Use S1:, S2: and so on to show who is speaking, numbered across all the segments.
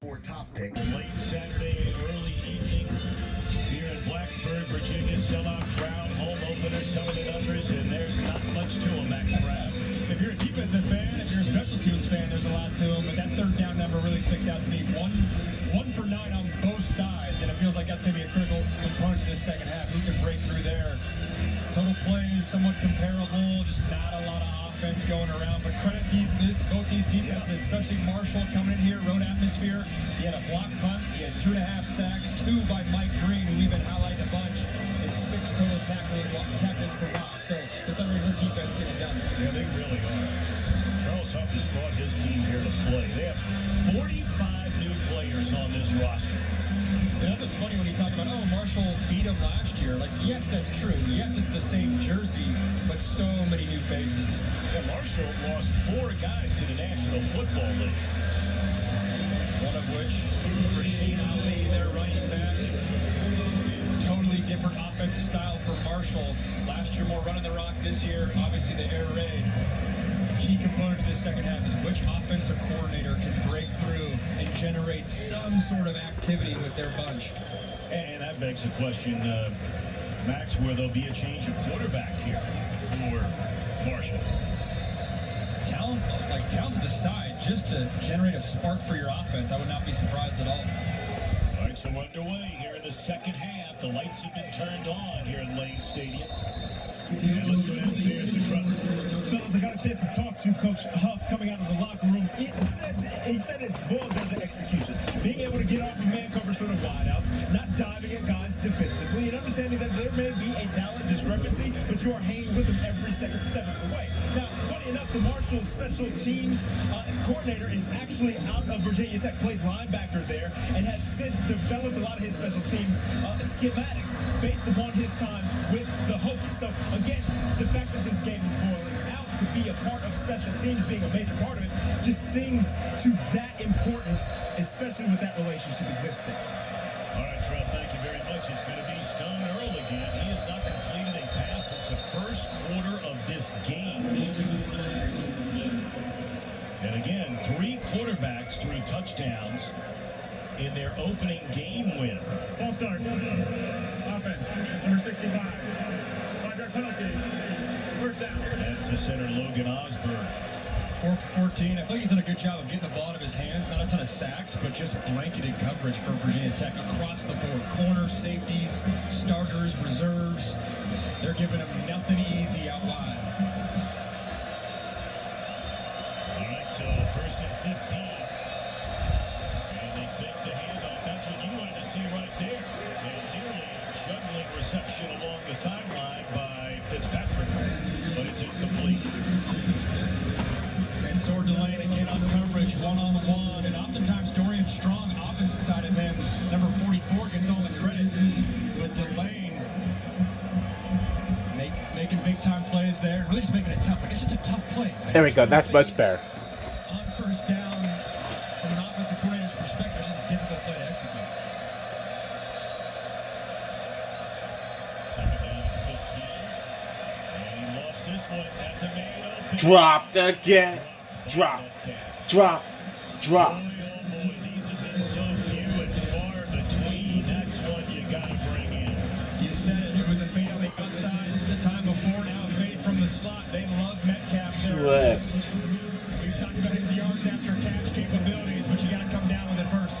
S1: For top pick.
S2: Late Saturday, early evening here in Blacksburg, Virginia. Sellout crowd, home opener, some of the numbers, and there's not much to them, Max Pratt.
S3: If you're a defensive fan, if you're a special teams fan, there's a lot to them. But that third down number really sticks out to me. One for 9 on both sides, and it feels like that's going to be a critical component to this second half. Who can break through there? Total plays somewhat comparable, just not a lot of offense going around. But credit both these defenses, especially Marshall coming in here, road atmosphere. He had a block punt, he had 2.5 sacks, 2 by Mike Green, who we've been highlighting a bunch, and 6 total tackles for loss. So the Thunder River defense getting it done.
S2: Yeah, they really are. Charles Huff has brought his team here to play. They have 45 new players on this roster.
S3: And that's what's funny when you talk about, oh, Marshall beat him last year. Like, yes, that's true. Yes, it's the same jersey, but so many new faces.
S2: Yeah, Marshall lost 4 guys to the National Football League.
S3: One of which, Rashid Ali, their running back. Totally different offensive style for Marshall. Last year, more running the rock. This year, obviously, the air raid. Key component to this second half is which offensive coordinator can break through and generate some sort of activity with their bunch.
S2: And that begs the question, Max, where there'll be a change of quarterback here for Marshall.
S3: Talent to the side, just to generate a spark for your offense. I would not be surprised at all.
S2: All right, so underway here in the second half. The lights have been turned on here in Lane Stadium. And let's go downstairs to Trevor.
S4: Fellas, I got a chance to talk to Coach Huff coming out of the locker room. He said it boils down to execution. Being able to get off of man cover sort of wideouts, not diving at guys defensively, and understanding that there may be a talent discrepancy, but you are hanging with them every step of the way. Now, funny enough, the Marshall special teams coordinator is actually out of Virginia Tech, played linebacker there, and has since developed a lot of his special teams schematics based upon his time with the Hokies. So, again, the fact that this game is boiling out to be a part of special teams being a major part of it just sings to that importance, especially with that relationship existing.
S2: All right, Trev, thank you very much. It's going to be Stone Earl again. He has not completed a pass since the first quarter of this game. And again, 3 quarterbacks, 3 touchdowns in their opening game win.
S4: Ball start. Offense, number 65. 5-yard penalty. First down.
S2: That's the center, Logan Osborne.
S3: 4 for 14. I feel like he's done a good job of getting the ball out of his hands. Not a ton of sacks, but just blanketed coverage for Virginia Tech across the board. Corners, safeties, starters, reserves. They're giving him nothing easy out wide.
S2: All right, so first and 15. And they fake the handoff. That's what you wanted to see right there. And nearly juggling reception along the sideline by Fitzpatrick, but it's incomplete.
S3: And Sword Delane again on coverage, one-on-one. And oftentimes Dorian Strong, opposite side of him, number 44, gets all the credit. But Delane making big-time plays there. Really just making it tough. Like, it's just a tough play.
S5: There we go. That's much better.
S3: On first down, from an offensive coordinator's perspective, it's just a difficult play to execute.
S2: Second down, 15. And he lost this one. That's a man open.
S5: Dropped again. Drop. Drop. Drop.
S2: Boy, oh boy, these have been so few and far between. That's what you got to bring in.
S3: You said it. It was a fade on the outside the time before. Now a fade from the slot. They love Metcalf there.
S5: Slipped.
S3: We've talked about his yards after catch capabilities, but you got to come down with it first.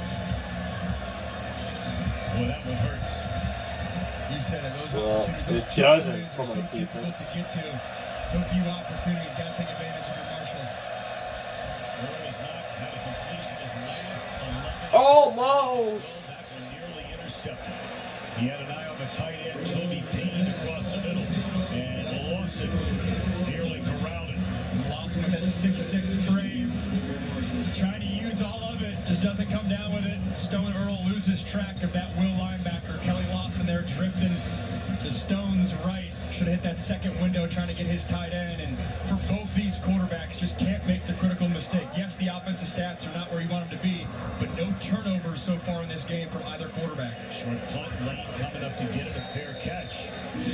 S2: Boy, that one hurts.
S3: You said it. Those
S5: Well,
S3: opportunities,
S5: it
S3: those
S5: doesn't
S3: plays
S5: from
S3: are so
S5: a
S3: difficult
S5: defense.
S3: to get to. So few opportunities. Got to take advantage of your Marshall.
S2: Moore has not had a completion his last 11.
S5: Almost.
S2: That one nearly intercepted. He had an eye on the tight end, Toby Payne, across the middle. And Lawson nearly corralled it.
S3: Lawson with that 6'6" frame. Trying to use all of it. Just doesn't come down with it. Stone Earl loses track of that Will linebacker. Kelly Lawson there drifting to Stone's right. Should have hit that second window trying to get his tight end. And for both these quarterbacks, just can't make the critical mistake. Yes, the offensive stats are not where you want them to be, but no turnovers so far in this game from either quarterback.
S2: Short punt, Lane coming up to get him a fair catch.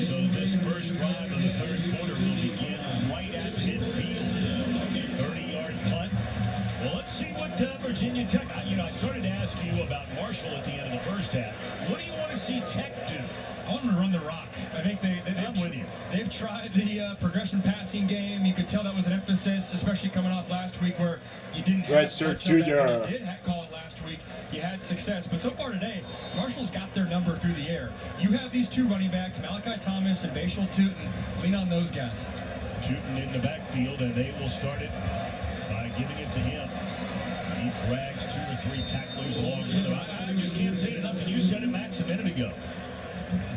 S2: So this first drive of the third quarter will begin right at midfield. 30-yard punt. Well, let's see what Virginia Tech, I started to ask first half. What do you want to see Tech do?
S3: I want them to run the rock. I think
S2: I'm with you.
S3: they've tried the progression passing game. You could tell that was an emphasis, especially coming off last week where you didn't have
S5: Redshirt
S3: much of that.
S5: Junior.
S3: When you did call it last week, you had success. But so far today, Marshall's got their number through the air. You have these two running backs, Malachi Thomas and Bashal Tootin. Lean on those guys.
S2: Tootin in the backfield, and they will start it by giving it to him. He drags 2 or 3 tacklers along with him. I just can't say enough, and you said it, Max, a minute ago.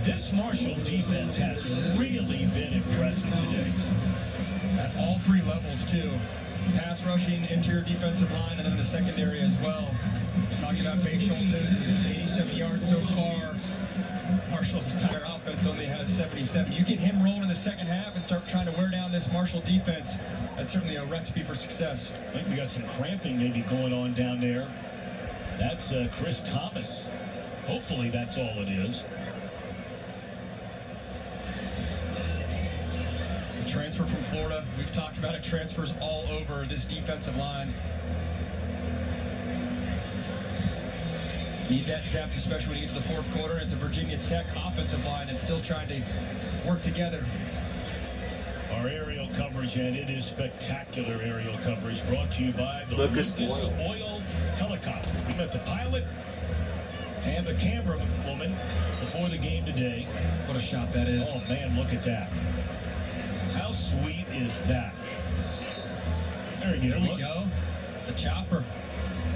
S2: This Marshall defense has really been impressive today.
S3: At all 3 levels, too. Pass rushing, interior defensive line, and then the secondary as well. Talking about Bashal Tootin, 87 yards so far. Marshall's entire offense only has 77. You get him rolling in the second half and start trying to wear down this Marshall defense. That's certainly a recipe for success.
S2: I think we got some cramping maybe going on down there. That's Chris Thomas. Hopefully that's all it is.
S3: The transfer from Florida, we've talked about it, transfers all over this defensive line. Need that depth, especially when you get to the fourth quarter. It's a Virginia Tech offensive line that's still trying to work together.
S2: Our aerial coverage, and it is spectacular aerial coverage, brought to you by the
S5: Lucas
S2: Oil Helicopter. We met the pilot and the camera woman before the game today.
S3: What a shot that is.
S2: Oh, man, look at that. How sweet is that? There we go.
S3: There we go. The chopper.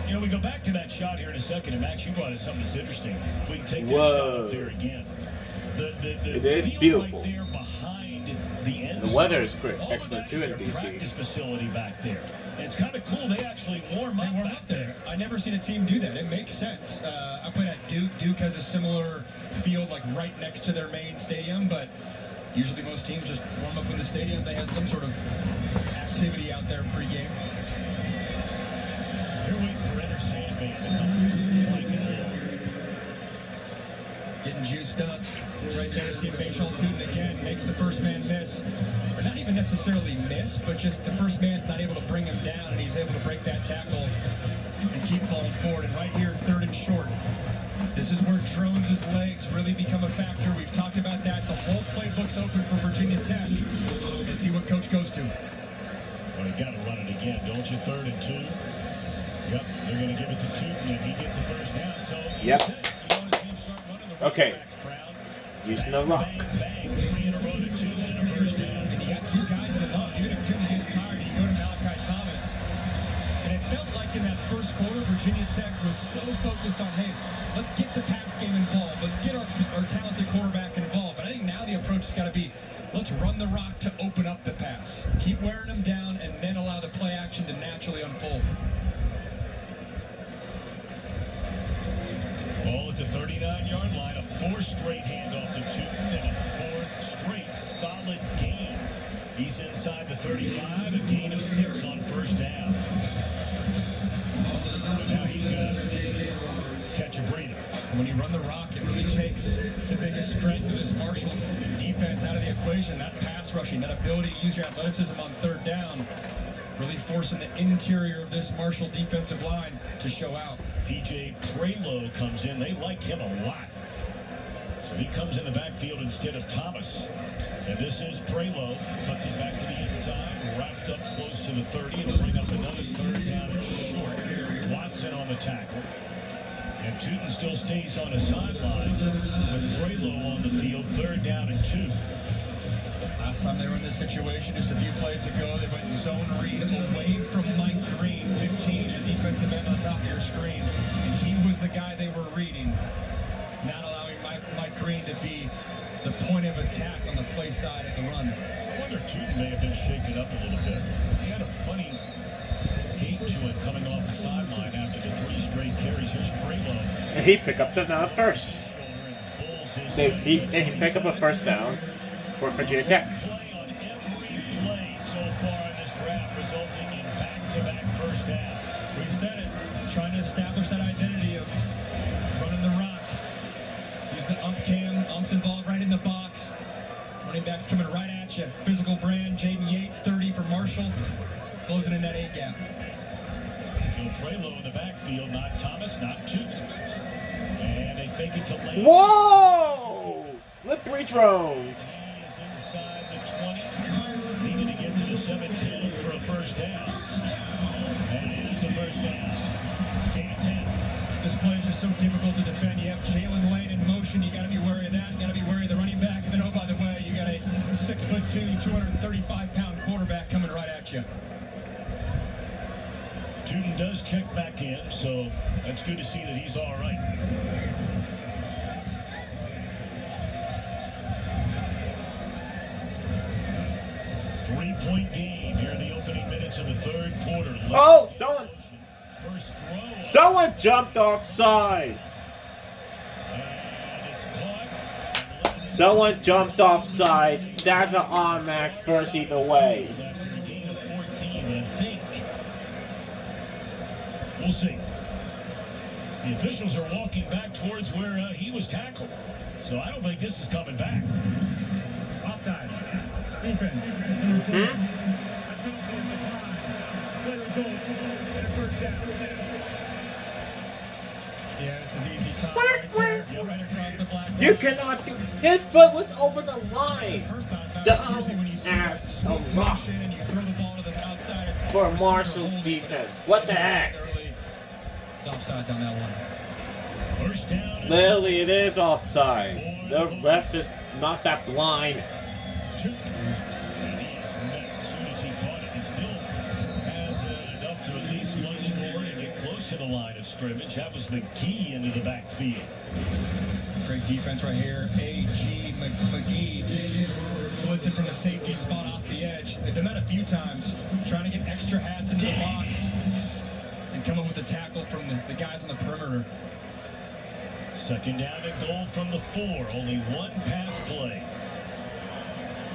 S2: You know, we go back to that shot here in a second, and Max, you brought us something that's interesting. If we can take that
S5: Whoa.
S2: shot up there again.
S5: It is
S2: field
S5: beautiful.
S2: Right there behind the end
S5: The weather is great,
S2: all of
S5: excellent
S2: that
S5: too
S2: is
S5: in
S2: their
S5: DC.
S2: practice facility back there. And it's kind of cool. They actually warm up there.
S3: I never seen a team do that. It makes sense. I played at Duke. Duke has a similar field, like right next to their main stadium, but usually most teams just warm up in the stadium. They had some sort of activity out there pregame.
S2: You're waiting for Enter Sandman to come flanking along.
S3: Getting juiced up. Right there, see Bashal Tootin again makes the first man miss. Or not even necessarily miss, but just the first man's not able to bring him down, and he's able to break that tackle and keep falling forward. And right here, 3rd and short. This is where Drones' legs really become a factor. We've talked about that. The whole playbook's open for Virginia Tech. Let's see what Coach goes to.
S2: Well, you got to run it again, don't you? 3rd and 2. Yep, they're going to give it to Tootin, and he gets a first down. So,
S5: Yep.
S2: You want to see him start running the
S5: Okay.
S2: running backs, Brown.
S5: Using the rock.
S2: Bang, bang, 3 in a row to Tootin and a first down.
S3: And you got 2 guys in the hunt. Even if Tootin gets tired, you go to Malachi Thomas. And it felt like in that first quarter, Virginia Tech was so focused on, hey, let's get the pass game involved. Let's get our talented quarterback involved. But I think now the approach has got to be, let's run the rock to open up the pass. Keep wearing them down and then allow the play action to naturally unfold.
S2: Ball at the 39-yard line, a 4th straight handoff to Tootin, and a 4th straight solid gain. He's inside the 35, a gain of 6 on first down. But now he's going to catch a breather.
S3: When you run the rock, it really takes the biggest strength of this Marshall defense out of the equation. That pass rushing, that ability to use your athleticism on 3rd down, really forcing the interior of this Marshall defensive line to show out.
S2: P.J. Prelo comes in. They like him a lot. So he comes in the backfield instead of Thomas. And this is Prelo. Cuts it back to the inside. Wrapped up close to the 30. It'll bring up another 3rd down and short. Watson on the tackle. And Tootin still stays on the sideline with Prelo on the field. 3rd down and 2.
S3: Last time they were in this situation, just a few plays ago, they went zone read away from Mike Green, 15, a defensive end on the top of your screen. And he was the guy they were reading, not allowing Mike Green to be the point of attack on the play side of the run.
S2: I wonder if Tootin may have been shaken up a little bit. He had a funny gait to it coming off the sideline after the 3 straight carries. Here's Prelo.
S5: And he picked up the first. He picked up a first down for Virginia Tech.
S2: Play on every play so far in this draft, resulting in back-to-back first downs.
S3: We said it, trying to establish that identity of running the rock. Use the ump cam, umps involved right in the box. Running backs coming right at you. Physical brand, Jaden Yates, 30 for Marshall. Closing in that A gap.
S2: Still Prelo in the backfield, not Thomas, not Tootin. And they fake it to Lane.
S5: Whoa! Slippery drones.
S2: He is inside the 20. Needed to get to the 17 for a first down. And it is a first down. Gain 10.
S3: This play is just so difficult to defend. You have Jalen Lane in motion. You got to be wary of that. You got to be wary of the running back. And then, oh, by the way, you got a 6'2", 235-pound quarterback coming right at you.
S2: Juden does check back in, so that's good to see that he's all right. Three-point game here in the opening minutes of the third quarter.
S5: Oh,
S2: First throw.
S5: someone jumped offside.
S2: And it's caught.
S5: Someone jumped offside. That's an automatic first either way.
S2: After a gain of 14, I think. We'll see. The officials are walking back towards where he was tackled. So I don't think this is coming back.
S4: Offside. Defense.
S3: Yeah, this is easy time right there. Yeah, right across the black line.
S5: You cannot do. His foot was over the line.
S3: First time back,
S5: Dumb
S3: usually when you see
S5: ass
S3: that slow
S5: of rock.
S3: motion and you throw the ball to the outside, it's
S5: For
S3: receiver
S5: Marshall
S3: holding
S5: defense.
S3: it.
S5: What the heck?
S3: Early. It's offsides on that one.
S2: First down.
S5: Literally, it is offside. The ref is not that blind.
S2: Two. And he is met as soon as he caught it. He still has enough to at least lunge forward and get close to the line of scrimmage. That was the key into the backfield.
S3: Great defense right here. A.G. McGee blitzing from the safety spot off the edge. They've done that a few times, trying to get extra hats into the box and come up with a tackle from the guys on the perimeter.
S2: Second down and goal from the 4. Only one pass play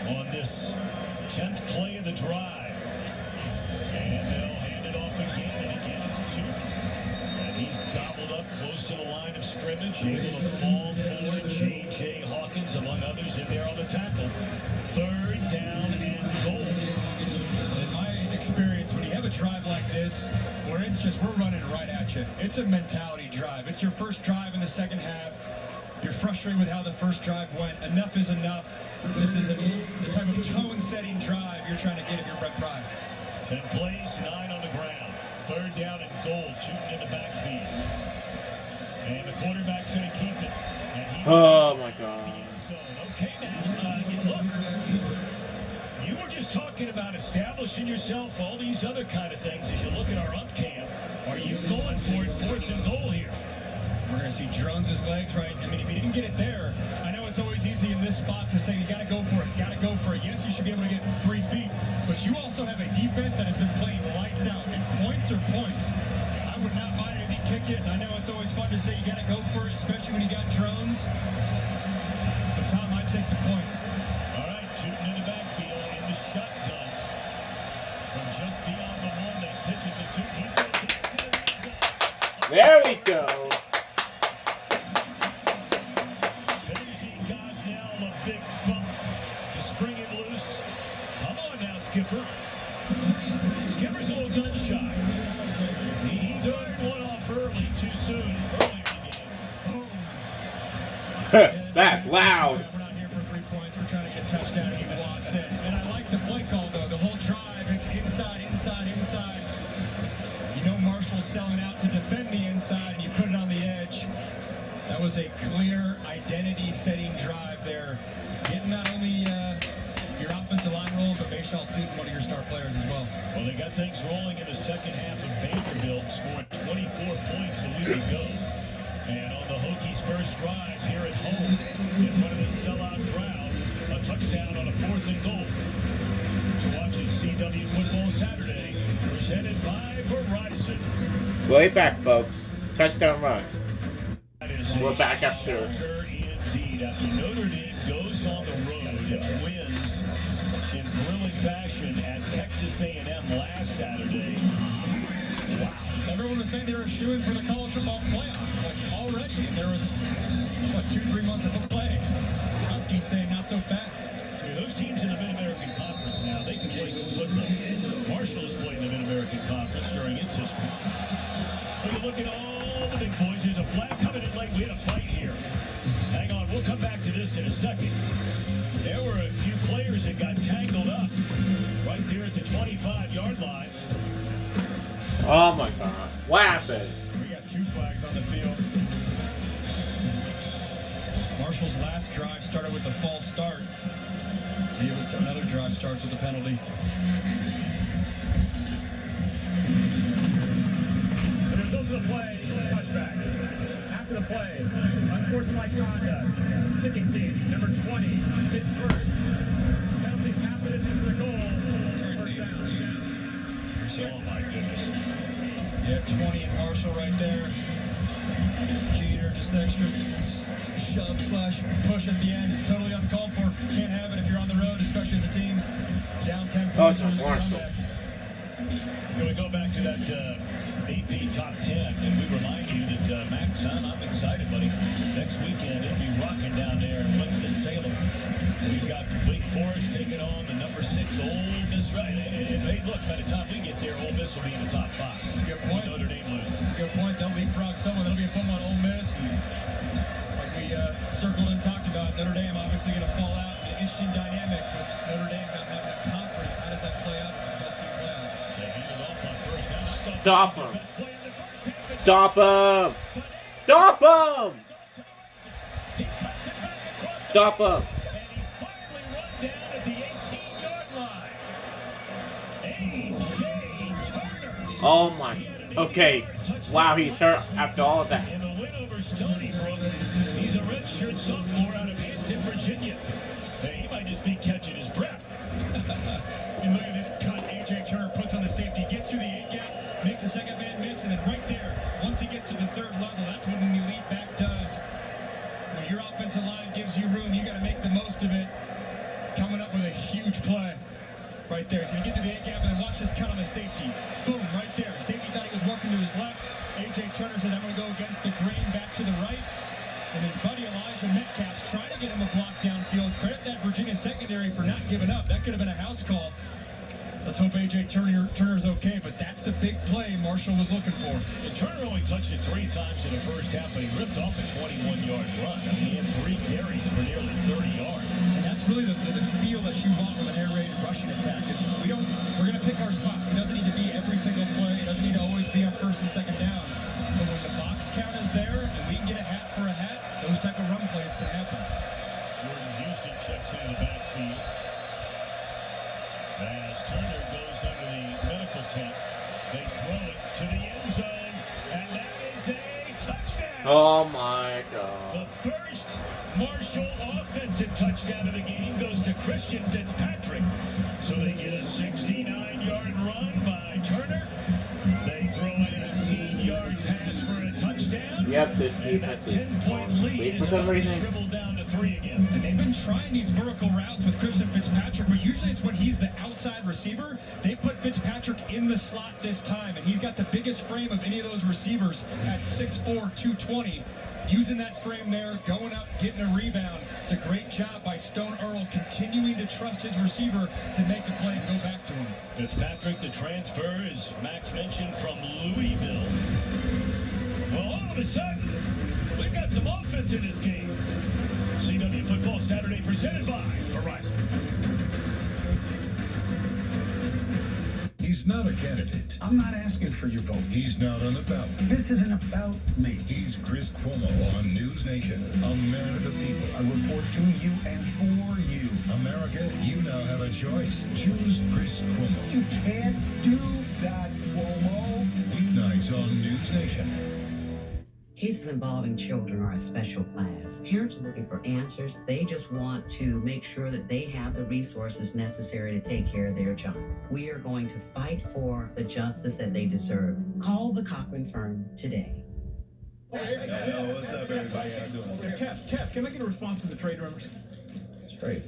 S2: on this 10th play of the drive. And they'll hand it off again, and again it's 2. And he's gobbled up close to the line of scrimmage, able to fall forward. J.J. Hawkins, among others, in there on the tackle. Third down and goal.
S3: In my experience, when you have a drive like this, where it's just we're running right at you, it's a mentality drive. It's your first drive in the second half. You're frustrated with how the first drive went. Enough is enough. This is the type of tone-setting drive you're trying to get if you're Brett Pride.
S2: 10 plays, 9 on the ground. Third down and goal, Tootin in the backfield. And the quarterback's going to keep it. And he
S5: Oh my God.
S2: Okay, now, look, you were just talking about establishing yourself, all these other kind of things as you look at our up camp. Are you going for it, 4th and goal here?
S3: We're going to see Drones' legs, right? I mean, if he didn't get it there, I know it's always easy in this spot to say you got to go for it, got to go for it. Yes, you should be able to get 3 feet, but you also have a defense that has been playing lights out, and points are points. I would not mind if he kick it, and I know it's always fun to say you got to go for it, especially when you got Drones. But Tom, I'd take the points.
S2: All right, Tootin in the backfield in the shotgun. From just beyond the 1, they pitch it to Tootin. He's going to get to the end zone.
S5: There we go.
S2: Now a big bump to spring him loose. Come on now, Skipper. Skipper's a little gun shy. He turned one off early, too soon. Early in the game.
S5: That's loud.
S3: We're not here for 3 points. We're trying to get a touchdown, and he walks in. And I like the play call, though. The whole drive, it's inside, inside, inside. You know Marshall's selling out to defend the inside, and you put it on the edge. That was a clear identity-setting drive there. Getting not only your offensive line rolling, but Bayshall Tootin, one of your star players as well.
S2: Well, they got things rolling in the second half of Vanderbilt, scoring 24 points a week ago. And on the Hokies' first drive here at home, in front of the sellout crowd, a touchdown on a 4th and goal. You're watching CW Football Saturday, presented by Verizon.
S5: Way back, folks. Touchdown run.
S2: We're
S5: back after.
S2: Indeed, after Notre Dame goes on the road and wins in thrilling fashion at Texas A&M last Saturday.
S3: Wow. Everyone was saying they were shooing for the college football playoff, like already. And there was, 2-3 months of play. Huskies saying not so fast.
S2: So those teams in the Mid-American Conference now, they can play some football. Marshall has played in the Mid-American Conference during its history. Look at all the big boys. There's a flag coming in late. We had a fight here. come back to this in a second. There were a few players that got tangled up right there at the 25-yard line.
S5: Oh my God. What happened?
S3: We got 2 flags on the field. Marshall's last drive started with a false start. Let's see if another drive starts with a penalty.
S1: The result of the play is a touchback. After the play, unsportsmanlike conduct. Kicking team, number 20, hits first. Penalties half the distance to the goal. First down.
S2: Oh, my goodness.
S3: Yeah, 20 in Marshall right there. Jeter, just an extra shove slash push at the end. Totally uncalled for. Can't have it if you're on the road, especially as a team. Down 10 points.
S5: Oh, it's from Marshall.
S2: We go back to that AP Top 10, and we remind you that, Max, I'm excited, buddy. Next weekend, it'll be rocking down there in Winston-Salem. We've got Wake Forest taking on the number 6 Ole Miss. Right? And hey, look, by the time we get there, Ole Miss will be in the top 5.
S3: That's a good point.
S2: Notre Dame loses.
S3: That's a good point. They'll leapfrog someone. That'll be a fun one. Ole Miss. Like we circled and talked about, Notre Dame obviously going to fall out. An interesting dynamic with Notre Dame not having a conference. How does that play out in the 12-team playoff?
S2: They handed off on first down.
S5: Stop him. Stop him. Stop him. Stop him.
S2: And he's finally run down at the 18-yard line. A.J. Turner.
S5: Oh my. Okay. Wow, he's hurt after all of that.
S2: In the win over Stony Brook, he's a redshirt sophomore out of Hampton, Virginia. Hey, he might just be catching his breath.
S3: And look at this cut A.J. Turner puts on the safety, gets through the A-gap, makes a second man miss, and then right there, once he gets to the third level, that's what an elite back does. When your offensive line gives you room, you got to make the most of it. Coming up with a huge play right there. So you get to the A-gap and then watch this cut on the safety. Boom, right there. Safety thought he was working to his left. A.J. Turner says, I'm going to go against the grain back to the right. And his buddy Elijah Metcalf's trying to get him a block downfield. Credit that Virginia secondary for not giving up. That could have been a house call. Let's hope A.J. Turner's okay, but that's the big play Marshall was looking for.
S2: And Turner only touched it 3 times in the first half, but he ripped off a 21-yard run. I mean, he had 3 carries for nearly 30 yards.
S3: And that's really the feel that you want with an air raid rushing attack. Is we're going to pick our spots. It doesn't need to be every single play. It doesn't need to always be on first and second down. But when the box count is there and we can get a hat for a hat, those type of run plays can happen.
S2: Jordan Houston checks into the backfield. As Turner goes under the medical tent, they throw it to the end zone, and that is a touchdown.
S5: Oh my God.
S2: The first Marshall offensive touchdown of the game goes to Christian Fitzpatrick. So they get a 69-yard run by Turner. They throw an 18-yard pass for a touchdown.
S5: Yep, this defense is on sleep for some reason.
S2: Dribbled down to 3 again.
S3: And they've been trying these vertical routes with Christian Fitzpatrick, but usually it's when he's the outside receiver. They put Fitzpatrick in the slot this time, and he's got the biggest frame of any of those receivers at 6'4", 220. Using that frame there, going up, getting a rebound. It's a great job by Stone Earl, continuing to trust his receiver to make the play and go back to him.
S2: Fitzpatrick, the transfer, as Max mentioned, from Louisville. Well, all of a sudden, we've got some offense in this game. CW Football Saturday presented by Verizon.
S6: He's not a candidate.
S7: I'm not asking for your vote.
S6: He's not on the ballot.
S7: This isn't about me.
S6: He's Chris Cuomo on News Nation. America People.
S7: I report to you and for you.
S6: America, you now have a choice. Choose Chris Cuomo.
S7: You can't do that, Cuomo.
S6: Weeknights on News Nation.
S8: Cases involving children are a special class. Parents are looking for answers. They just want to make sure that they have the resources necessary to take care of their child. We are going to fight for the justice that they deserve. Call the Cochran firm today.
S4: Yo, what's up, everybody? How you doing? Kev, can I get a response from the trade rumors?
S9: Trade.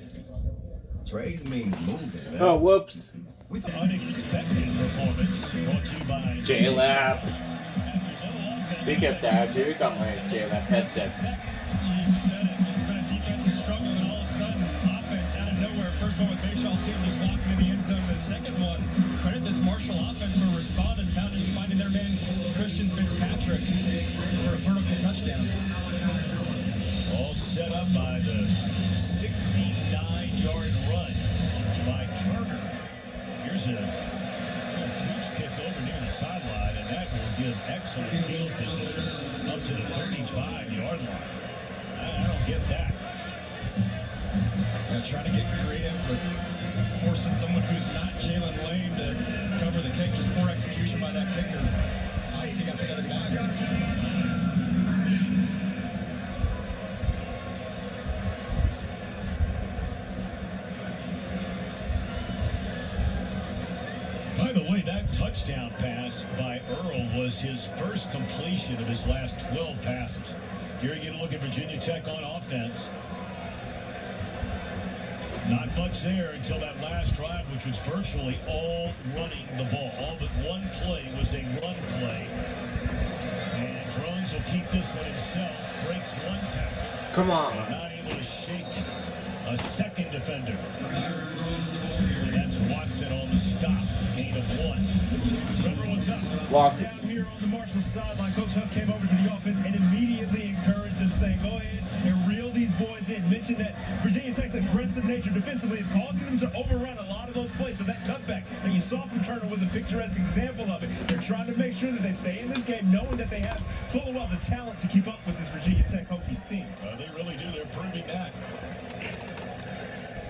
S9: Trade means moving, man.
S5: Oh, whoops.
S2: Unexpected performance brought to you by
S5: J-Lab. Speaking of that, dude, got my J-Lab headsets.
S3: You said it. It's been a defensive struggle, and all of a sudden, offense out of nowhere. First one with Bayshall team just walking in the end zone. The second one, credit this Marshall offense for responding, finding their man Christian Fitzpatrick for a vertical touchdown.
S2: all set up touchdown by the 69-yard run by Turner. Here's a huge kick over near the sideline, and that will give excellent field position up to the 35-yard line. I don't get that.
S3: Trying to get creative with forcing someone who's not Jalen Lane to cover the kick. Just poor execution by that kicker. Obviously got to put that in bounds.
S2: By the way, that touchdown pass by Earl was his first completion of his last 12 passes. Here you get a look at Virginia Tech on offense. Not much there until that last drive, which was virtually all running the ball. All but one play was a run play. And Drones will keep this one himself. Breaks one tackle.
S5: Come on.
S2: Not able to shake a second defender. And that's Watson on the stop. Gain of one. Trevor, what's up?
S5: Lost.
S4: Down here on the Marshall sideline, Coach Huff came over to the offense and immediately encouraged them, saying, go ahead and reel these boys in. Mentioned that Virginia Tech's aggressive nature defensively is causing them to overrun a lot of those plays. So that cutback that you saw from Turner was a picturesque example of it. They're trying to make sure that they stay in this game, knowing that they have full well the talent to keep up with this Virginia Tech Hokies team.
S2: They really do. They're proving that.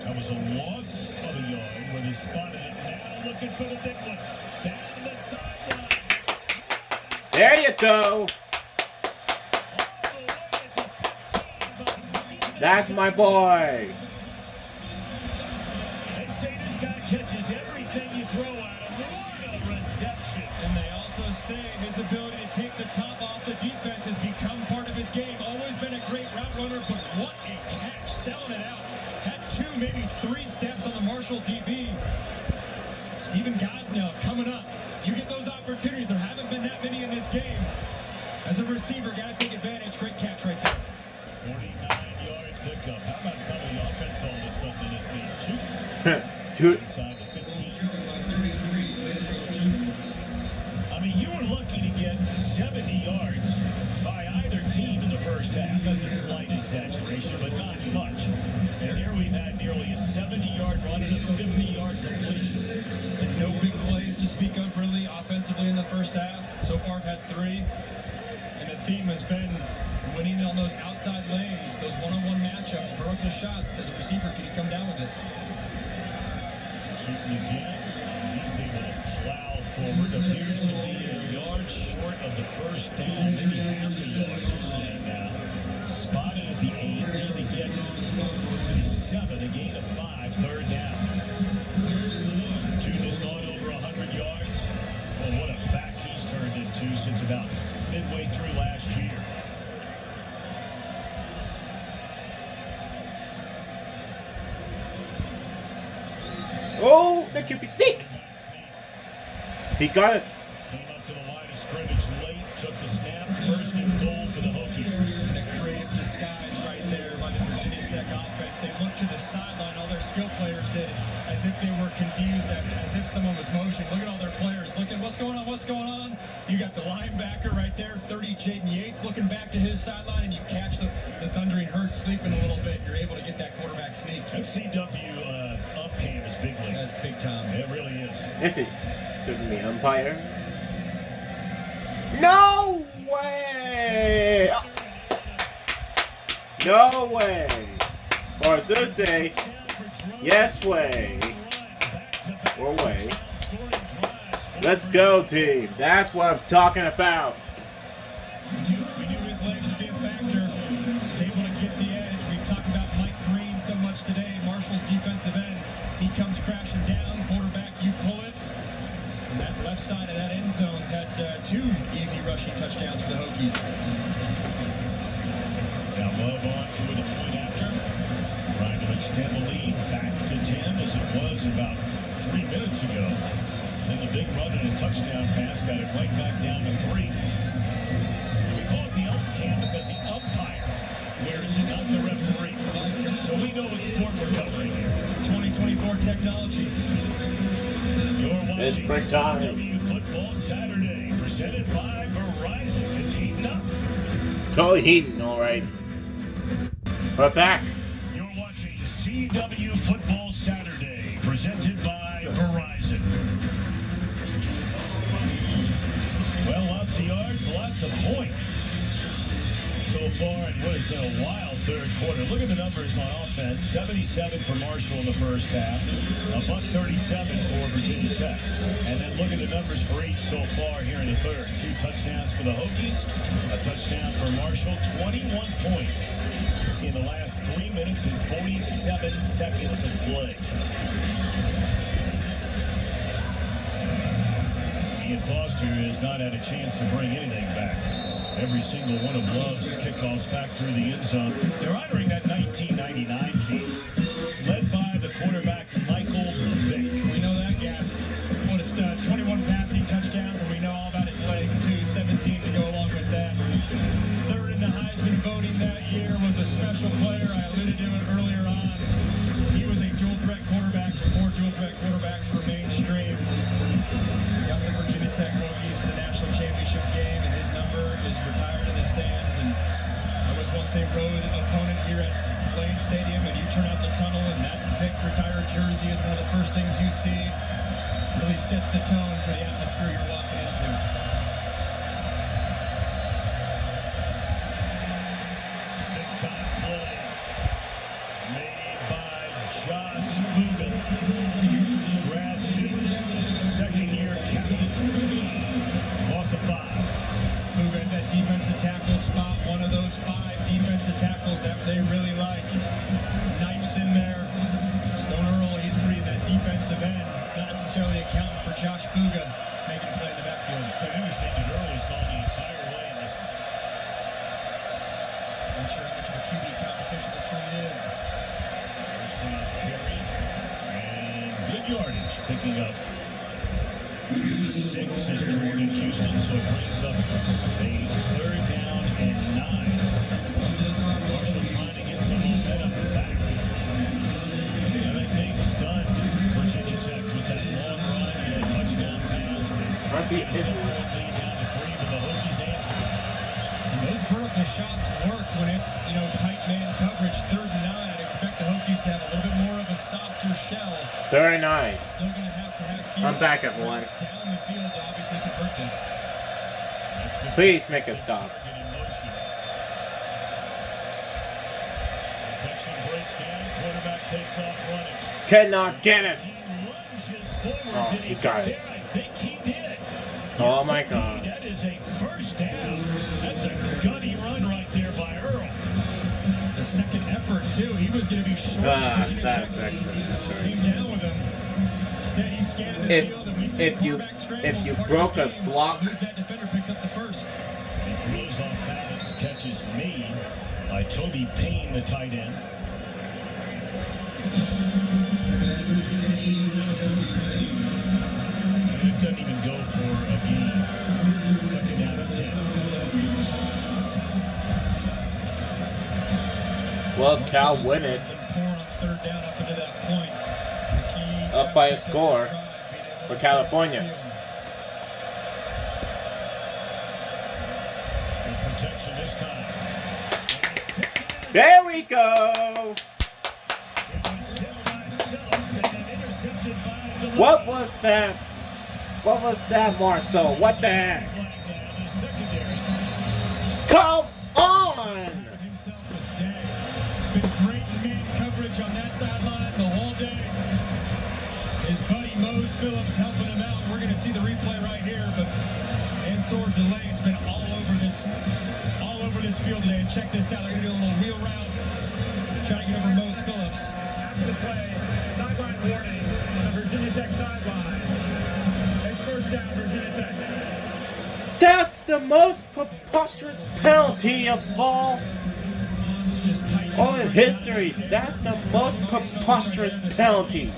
S2: That was a loss of a yard when they spotted it. Now looking for the big one. Down the sideline.
S5: There you go. That's my boy.
S2: They say this guy catches everything you throw at him. What a reception.
S3: And they also say his ability to take the top off the defense has become part of his game. Always been a great route runner, but what a catch. Selling it out. Had 2, maybe 3 steps on the Marshall DB. Steven Gosnell coming up. You get those opportunities. There haven't been that many in this game. As a receiver, got to take advantage. Great catch right there.
S2: 49-yard pickup. How about some of the offense all of a sudden in this game?
S5: 2.
S2: Inside the 15. I mean, you were lucky to get 70 yards by either team in the first half. That's a slight exaggeration, but not much. And here we've had nearly a 70-yard run and a 50-yard completion.
S3: And no big plays to speak of really offensively in the first half. So far, I've had 3. And the theme has been winning on those outside lanes, those one-on-one matchups, vertical shots. As a receiver, can he come down with it?
S2: Shooting again. He's able to plow forward. Appears to be a yard short of the first down. Maybe half a yard, you're saying now. Spotted at the 8. Need to get to the 7. A gain of 5. Third down. Tooth has gone over 100 yards. Well, what a back he's turned into since about midway through last year.
S5: Oh, the QB sneak. He got it.
S2: Came up to the line of scrimmage late, took the snap, first and goal for the Hokies.
S3: And a creative disguise right there by the Virginia Tech offense. They looked to the sideline, all their skill players did, as if they were confused, as if someone was motioning. Look at all their players looking, what's going on, what's going on? You got the linebacker right there, 30, Jaden Yates, looking back to his sideline, and you catch the Thundering Herd sleeping a little bit. You're able to get that quarterback sneak.
S2: That CW up cam is big league.
S3: That's big time.
S2: It really is.
S5: Is it? Doesn't the umpire? No way! No way! Or as they say, yes way. Or way. Let's go, team. That's what I'm talking about.
S3: We knew his legs would be a factor. He's able to get the edge. We've talked about Mike Green so much today. Marshall's defensive end. He comes crashing down. Quarterback, you pull it. And that left side of that end zone's had 2 easy rushing touchdowns for the Hokies.
S2: Now Love on to the point after. Trying to extend the lead back to 10 as it was about 3 minutes ago. Then the big run and a touchdown pass got it right back down to 3. We call it the ump cam because the umpire wears it, not the referee. So we know what sport we're covering here.
S3: It's 2024 technology.
S2: You're watching
S5: It's break time.
S2: CW Football Saturday, presented by Verizon. It's heating up.
S5: Totally heating, alright. We're back.
S2: You're watching CW Football Saturday, presented by Verizon. Well, lots of yards, lots of points so far in what has been a wild third quarter. Look at the numbers on offense. 77 for Marshall in the first half. A buck 37 for Virginia Tech. And then look at the numbers for each so far here in the third. 2 touchdowns for the Hokies. A touchdown for Marshall. 21 points in the last 3 minutes and 47 seconds of play. Ian Foster has not had a chance to bring anything back. Every single one of Love's kickoffs back through the end zone. They're honoring that 1999 team, led by the quarterback Michael Vick.
S3: We know that guy. What a stud. 21 passing touchdowns, and we know all about his legs, too. 17 to go along with that. Third in the Heisman voting that year was a special player. I alluded to it earlier on. He was a dual-threat quarterback before dual-threat quarterbacks were mainstream. Got the Virginia Tech Hokies to the national championship game, and his number is retired in the stands. And I was once a road opponent here at Lane Stadium, and you turn out the tunnel, and that Vic retired jersey is one of the first things you see. Really sets the tone for the atmosphere you're walking into.
S2: Big time play made by Josh Fugan. Grad student, second-year captain. Loss of 5.
S3: Fuga at that defensive tackle spot, one of those 5 defensive tackles that they really like. Knifes in there. Stone Earl, he's pretty that defensive end, not necessarily accounting for Josh Fuga making a play in the backfield.
S2: It's been interesting that Earl has gone the entire way in this.
S3: Not sure how much of a QB competition there truly is.
S2: First down carry. And good yardage picking up. 6 is Jordan Houston, so it brings up a 3rd down and 9. Marshall trying to get some momentum back. And I think stunned Virginia Tech with that long run and a touchdown pass.
S5: Might be
S2: Lead down to 3, but the Hokies answer.
S3: And those vertical shots work when it's, tight man coverage, 3rd and 9. I'd expect the Hokies to have a little bit more of a softer shell.
S5: 39.
S3: Still going to have field.
S5: I'm back at 1.
S3: Down the field to obviously convert this.
S5: Please make a stop.
S2: Protection breaks down. Quarterback takes off running.
S5: Cannot get it.
S2: He lunges forward.
S5: Oh,
S2: Did
S5: he got it.
S2: there? I think he did.
S5: Oh
S2: Yes,
S5: my
S2: indeed.
S5: God.
S2: That is a first down. That's a gunny run right there by Earl.
S3: The second effort, too. He was going to be short.
S5: That's excellent.
S3: Came down with him. Steady scan of the field, and we see
S5: If you broke a block,
S3: lose that defender picks up the first.
S2: He throws off balance, catches made by Toby Payne, the tight end. And it doesn't even go for a gain. 2nd down and 10.
S5: well, Cal win it.
S3: Third down up into that point. It's a key
S5: Up by a
S3: aspect of
S5: score
S3: this drive, being able
S5: for
S3: to
S5: California.
S2: Good protection this time.
S5: There we go. What was that? What was that, Marcel? What the heck? Come on!
S3: himself a day. It's been great man coverage on that sideline the whole day. His buddy Mose Phillips helping him out. We're going to see the replay right here, but Ansor Delane's been all over this field today. And check this out. They're going to do a little wheel route, try to get over Mose Phillips.
S1: After the play, sideline warning on the Virginia Tech sideline. It's first down, Virginia Tech.
S5: That's the most preposterous penalty of all in history. That's the most preposterous penalty.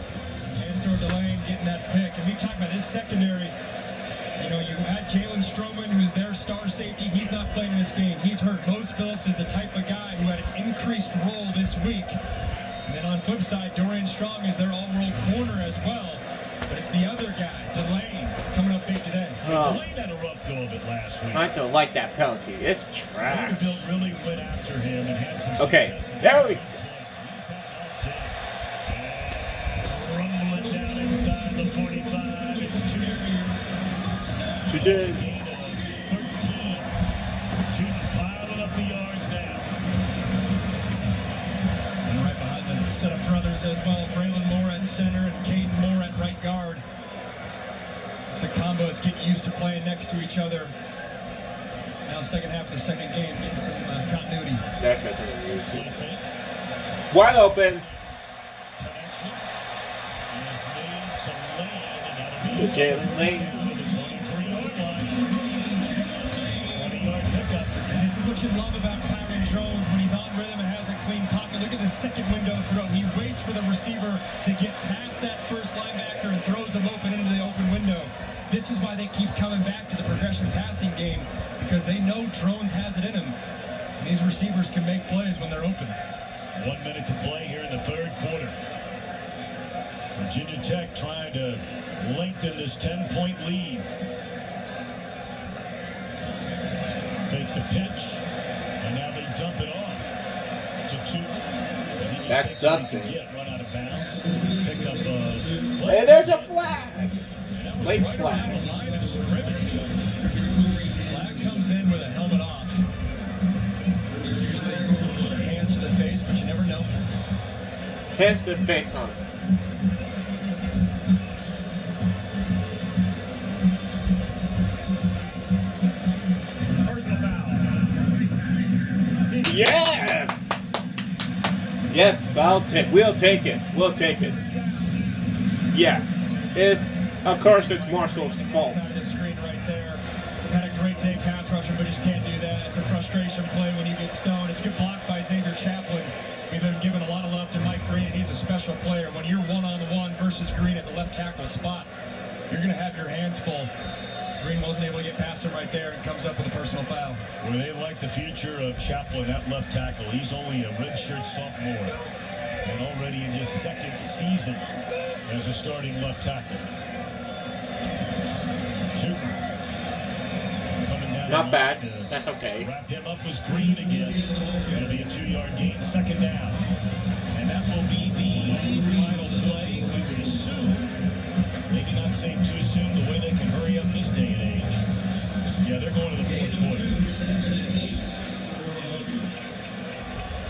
S3: Ansor Delane getting that pick. And we talk about this secondary. You had Jalen Stroman, who's their star safety. He's not playing in this game. He's hurt. Mose Phillips is the type of guy who had an increased role this week. And then on the flip side, Dorian Strong is their all-world corner as well. But it's the other guy, Delane, coming up big today.
S2: Delane had a rough go of it last week.
S5: I don't like that penalty. It's trash.
S2: Vanderbilt really went after him and had some
S5: Okay,
S2: success.
S5: there we go.
S2: Rumbling down inside the 45. It's
S5: Today.
S2: gain of 13. Tootin piling up the yards now.
S3: And right behind the setup brothers as well, Braylon Moore at center and Caden Moore at right guard. It's a combo that's getting used to playing next to each other. Now second half of the second game, getting some continuity.
S5: That guy's on the YouTube.
S2: Play fake.
S5: Wide open.
S2: Connection is made to Lane, and that'll
S5: To
S2: be
S5: Jalen Lane.
S2: with the 23-yard line. 20-yard pickup.
S3: And this is what you love about Kyron Jones when he's on rhythm and has a clean pocket. Look at the second window throw. He waits for the receiver to get past that first linebacker and throws him open into the open window. This is why they keep coming back to the progression passing game, because they know Drones has it in him. And these receivers can make plays when they're open.
S2: 1 minute to play here in the third quarter. Virginia Tech trying to lengthen this 10-point lead. Fake the pitch, and now they dump it off to Tootin.
S5: That's something.
S2: Run out of bounds. Pick up
S5: Hey, there's a flag.
S2: And that was
S5: Late
S2: right
S5: flag.
S2: around the line of scrimmage.
S3: Flag comes in with a helmet off. It's usually hands to the face, but you never know.
S5: Hands to the face on.
S1: Personal foul.
S5: Yes! Yes, we'll take it. We'll take it. Yeah. Of course, it's Marshall's fault.
S3: Inside the screen right there. He's had a great day pass rushing, but just can't do that. It's a frustration play when he gets stoned. It's good block by Xavier Chaplin. We've been giving a lot of love to Mike Green, and he's a special player. When you're one-on-one versus Green at the left tackle spot, you're going to have your hands full. Green wasn't able to get past him right there and comes up with a personal foul.
S2: Well, they like the future of Chaplin at left tackle. He's only a redshirt sophomore and already in his second season as a starting left tackle. Tootin coming down.
S5: Not bad. That's okay.
S2: Wrap him up was Green again. That'll be a 2-yard gain, second down. And that will be the final play, we would assume. Maybe not safe to assume the way they can hurry up this day and age. Yeah, they're going to the fourth quarter.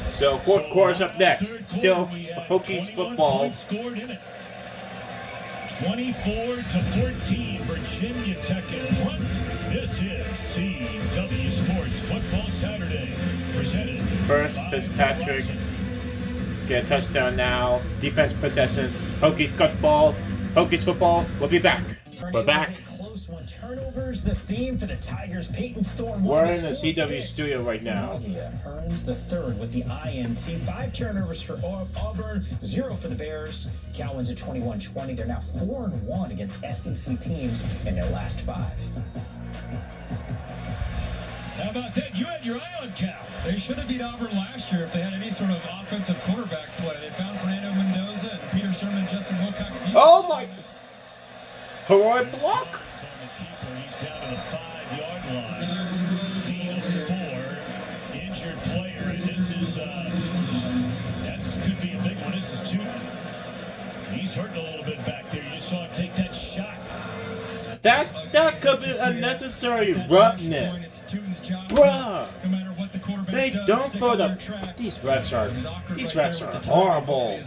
S5: So, fourth quarter's up next. Still Hokies football.
S2: Scored in it. 24-14, Virginia Tech in front. This is CW Sports Football Saturday, presented.
S5: First, Fitzpatrick get a touchdown now. Defense possession. Hokies got the ball. Hokies football. We'll be back. We're back.
S10: Close one. Turnovers, the theme for the Tigers. Peyton Thorne.
S5: We're in the CW studio right now.
S10: Earns the third with the INT. 5 turnovers for Auburn, 0 for the Bears. Cal wins at 21-20. They're now 4-1 against SEC teams in their last 5.
S2: How about that? You had your eye on Cal.
S3: They should have beat Auburn last year if they had any sort of offensive quarterback play. They found Fernando Mendoza and Peter Sherman, Justin Wilcox.
S5: Oh my! Heroic block?
S2: It's on the keeper. He's down to the 5-yard line. Gain of 4. Injured player. And this is, that could be a big one. This is Tootin. He's hurting a little bit back there. You just saw him take that shot.
S5: That could be unnecessary roughness. Bruh! They don't throw the. These refs are horrible.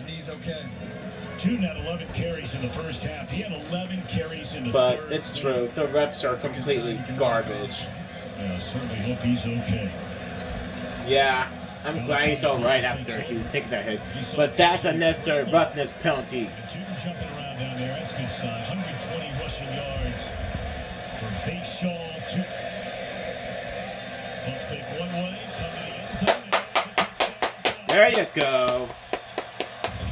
S2: Tootin had 11 carries in the first half. He had 11 carries in the
S5: But
S2: third.
S5: it's true. The refs are completely garbage.
S2: Yeah, certainly hope he's okay.
S5: Yeah, I'm glad he's alright after he took that hit. But that's unnecessary roughness penalty.
S2: And Tootin jumping around down there. That's a good sign. 120 rushing yards for Bayshall. Tootin. Pump fake one way. Coming in the end zone.
S5: There you go.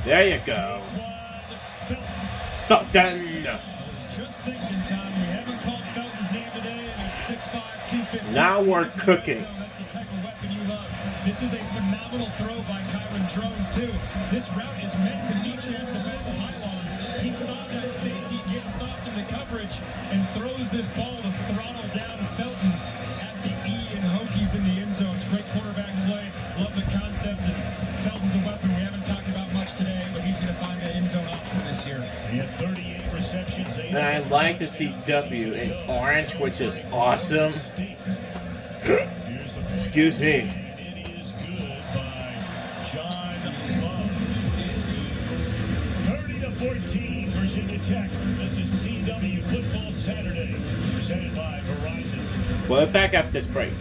S5: There you go. Felton.
S3: Just thinking, Tom, we haven't called Felton's name today, and it's 6'5", 215.
S5: Now we're cooking.
S3: That's the type of weapon you love. This is a phenomenal throw by Kyron Drones, too. This route is meant to meet you at the back of pylon. he saw that safety get soft in the coverage and throws this ball to throttle down Felton at the E and Hokies in the end zone. It's a great quarterback play. Love the concept. And Felton's a weapon we haven't talked about much today, but he's going to find that end zone option this year.
S2: He had 38 receptions.
S5: And I'd like to see W in orange, which is awesome. Excuse me.
S2: It is good by John Love. 30-14, Virginia Tech. This is CW Football Saturday, presented by Verizon.
S5: We're back after this break.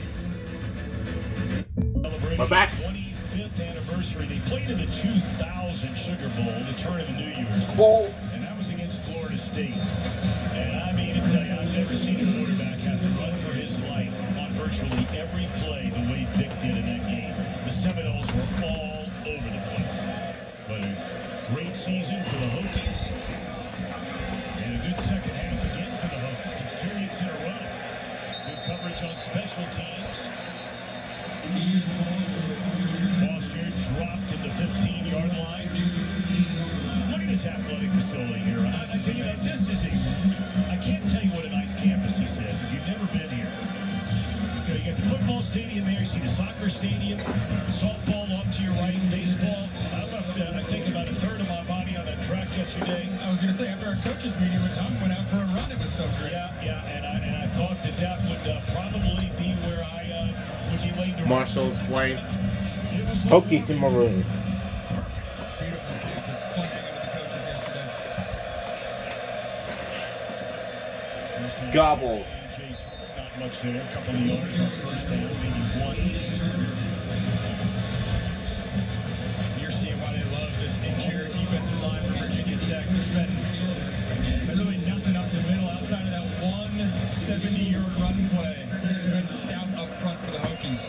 S5: We're back.
S2: 25th anniversary. They played in the 2000 Sugar Bowl, the turn of the New Year's.
S5: Bowl.
S2: And that was against Florida State. And I mean to tell you, I've never seen a quarterback have to run for his life on virtually every play the way Vic did in that game. The Seminoles were all over the place. But a great season for the Hokies. And a good second half again for the Hokies. Experience in a row. Good coverage on special teams. Foster dropped at the 15-yard line. Look at this athletic facility here. I tell you, I can't tell you what a nice campus this is if you've never been here. You got the football stadium there. You see the soccer stadium, softball off to your right, baseball. I left, I think, about a third of my body on that track yesterday.
S3: I was going to say, after our coaches meeting when Tom went out for a run, it was so great.
S2: Yeah, and I thought that would probably be where I would be laid to
S5: Marshall's white. Hokies in maroon.
S3: Beautiful campus. Fun hanging with the coaches yesterday.
S5: Gobbled.
S2: Not much there. A couple of yards on first down, maybe one.
S3: You're seeing why they love this interior defensive line for Virginia Tech. There's been really nothing up the middle outside of that one 70-yard run play. It's been stout up front for the Hokies.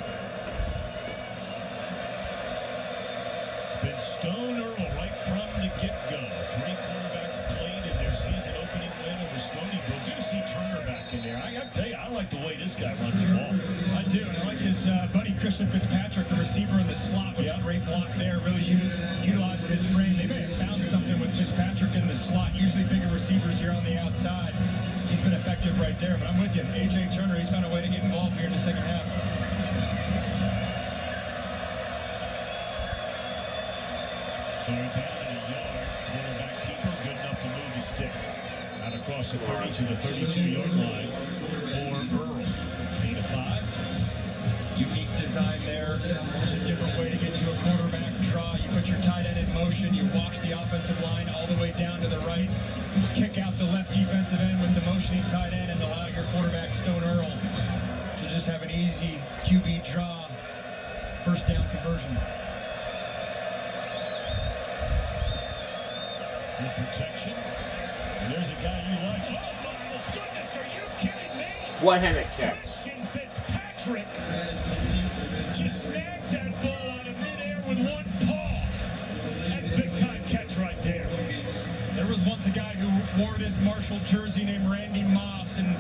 S2: It's been Stone Earl right from the get-go. 3 quarterbacks played in their season opening win over Stony Brook. Good to see Turner back in there. I got to tell you, I like the way this guy runs the ball.
S3: I do, and I like his buddy Christian Fitzpatrick, the receiver in the slot with a great block there, really utilizing his frame. They may have found something with Fitzpatrick in the slot. Usually bigger receivers here on the outside. He's been effective right there, but I'm with you. A.J. Turner, he's found a way to get involved here in the second half.
S2: Third down and a yard. Quarterback keeper good enough to move the sticks. Out across the 30 to the 32-yard line for Earl. 8-5.
S3: Unique design there. There's a different way to get to a quarterback draw. You put your tight end in motion. You watch the offensive line all the way down to the right. Kick out the left defensive end with the motioning tight end and allow your quarterback, Stone Earl, to just have an easy QB draw. First down conversion.
S2: Good protection. And there's a guy you like. Oh, my goodness, are you kidding me?
S5: One-handed catch.
S2: Christian Fitzpatrick just snags that ball out of midair with one paw. That's big-time catch right there.
S3: There was once a guy who wore this Marshall jersey named Randy Moss and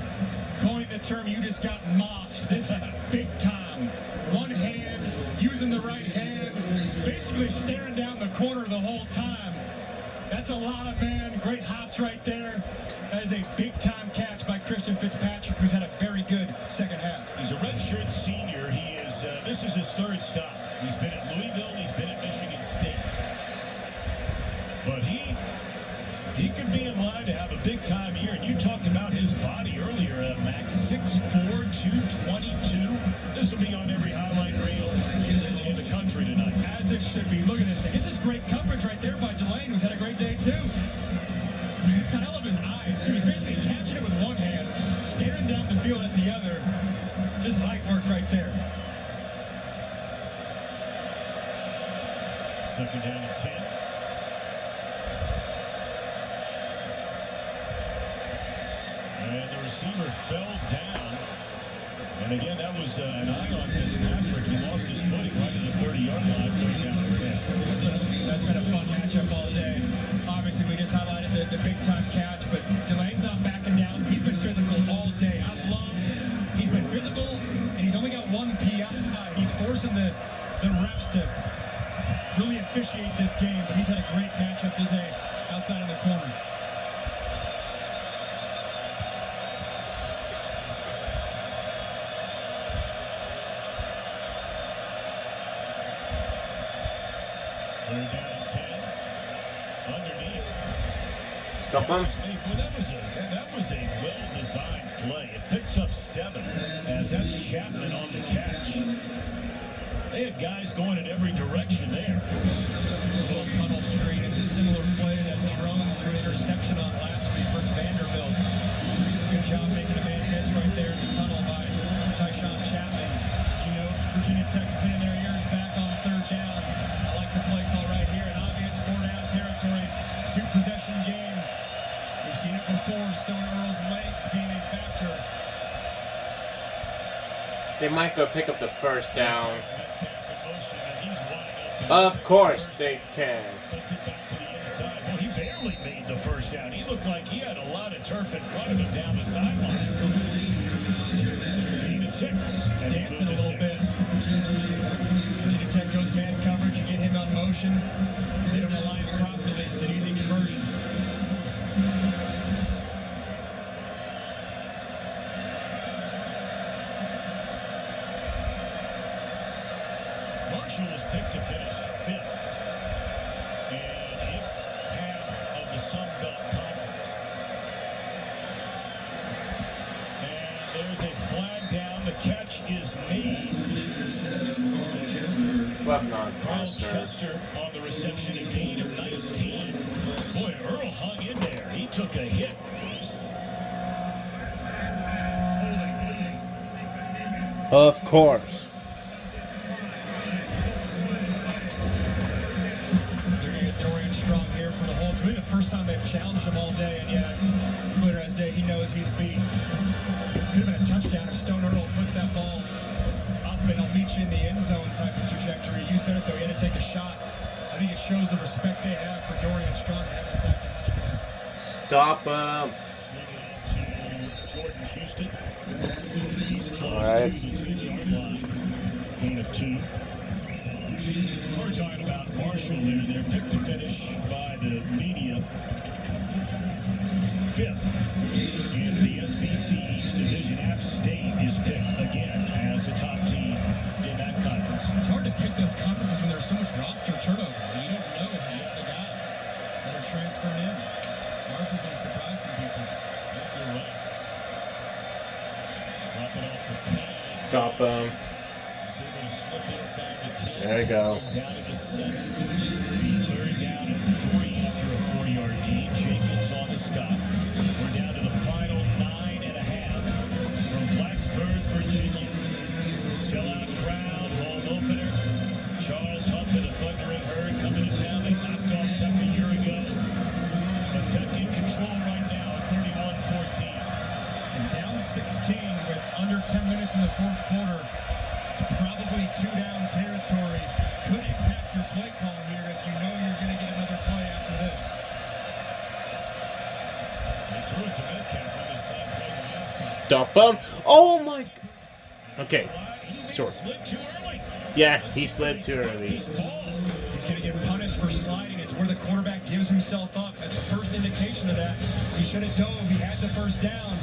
S3: coined the term, you just got mossed. This is big time. One hand, using the right hand, basically staring down the corner the whole time. That's a lot of man. Great hops right there. That is a big-time catch by Christian Fitzpatrick, who's had a very good second half.
S2: He's a redshirt senior. He is. This is his third stop. He's been at Louisville. He's been at Michigan State. But he could be in line to have a big-time year. And you talked about his body earlier, Max. 6'4", 222. This will be on every highlight reel in the country tonight.
S3: As it should be. Look at this thing. This is great coverage right there by Delane, who's had a great day, too. And I love his eyes, too. He's basically catching it with one hand, staring down the field at the other. Just light work right there.
S2: Second down and 10. And the receiver fell down. And again, that was an eye on Fitzpatrick. He lost his footing right at the 30-yard line, third down and 10.
S3: That's been a fun matchup all day. Obviously, we just highlighted the big-time catch, but Delane's not backing down. He's been physical all day. I love he's been physical, and he's only got one PI. He's forcing the refs to really officiate this game, but he's had a great matchup today outside of the corner.
S2: Third down and 10. Underneath.
S5: Stop him.
S2: Well, that was a well-designed play. It picks up 7 as that's Chapman on the catch. They had guys going in every direction there.
S3: It's a little tunnel screen. It's a similar play that Drones threw an interception on last week versus Vanderbilt. It's a good job making a man miss right there in the tunnel by Tyshawn Chapman. You know, Virginia Tech's pinning their ears back on third down. I like the play call right here. An obvious 4-down territory, 2-possession game. We've seen it before. Stone Earl's legs being a factor.
S5: They might go pick up the first down. Of course they can.
S2: Puts it back to the inside. Well, he barely made the first down. He looked like he had a lot of turf in front of him down the sideline. He's a 6.
S3: Dancing a little bit. Virginia Tech goes man coverage. You get him on motion. They don't align properly. It's an easy conversion.
S2: Marshall was picked to finish 5th. And it's half of the Sun Belt Conference. And there's a flag down. The catch is made.
S5: Left non
S2: Carl
S5: passer.
S2: Chester on the reception, a gain of 19. Boy, Earl hung in there. He took a hit.
S5: Of course.
S3: They're going to get Dorian Strong here for the whole. It's really the first time they've challenged him all day, and yeah, it's clear as day. He knows he's beat. Could have been a touchdown if Stone Earl puts that ball up and I'll meet you in the end zone type of trajectory. You said it though, he had to take a shot. I think it shows the respect they have for Dorian Strong to have an attack that much today.
S5: Stop him.
S2: Swinging it to Jordan Houston. He's close
S5: Alright.
S2: to the 2-yard line. Gain of 2. We're talking about Marshall there. They're picked to finish by the media 5th in the SBC East Division. App State is picked again as the top team in that conference.
S3: It's hard to pick those conferences when there's so much roster turnover. You don't know half the guys that are transferring in. Marshall's going to surprise some people.
S2: You're right. Drop it off to Payne.
S5: Stop him.
S2: So they're going to slip inside the 10.
S5: There you go.
S2: Down to the 7. 3rd down and 3 after a 40-yard gain. Jenkins on the stop. We're down to the final 9.5 from Blacksburg, Virginia. Sellout crowd, home opener. Charles Huff and the Thundering Herd coming to town. They knocked off Tech a year ago. But Tech in control right now at 31-14.
S3: And down 16 with under 10 minutes in the fourth quarter. It's probably 2-down territory. Could impact your play call here if you know you're going to get another play after this.
S2: They threw it to Metcalf on the same play the last time.
S5: Stop him. Oh my. Okay. Sort.
S2: Slid too early.
S5: Yeah, he slid too early.
S3: He's going to get punished for sliding. It's where the quarterback gives himself up. At the first indication of that, he should have dove. He had the first down.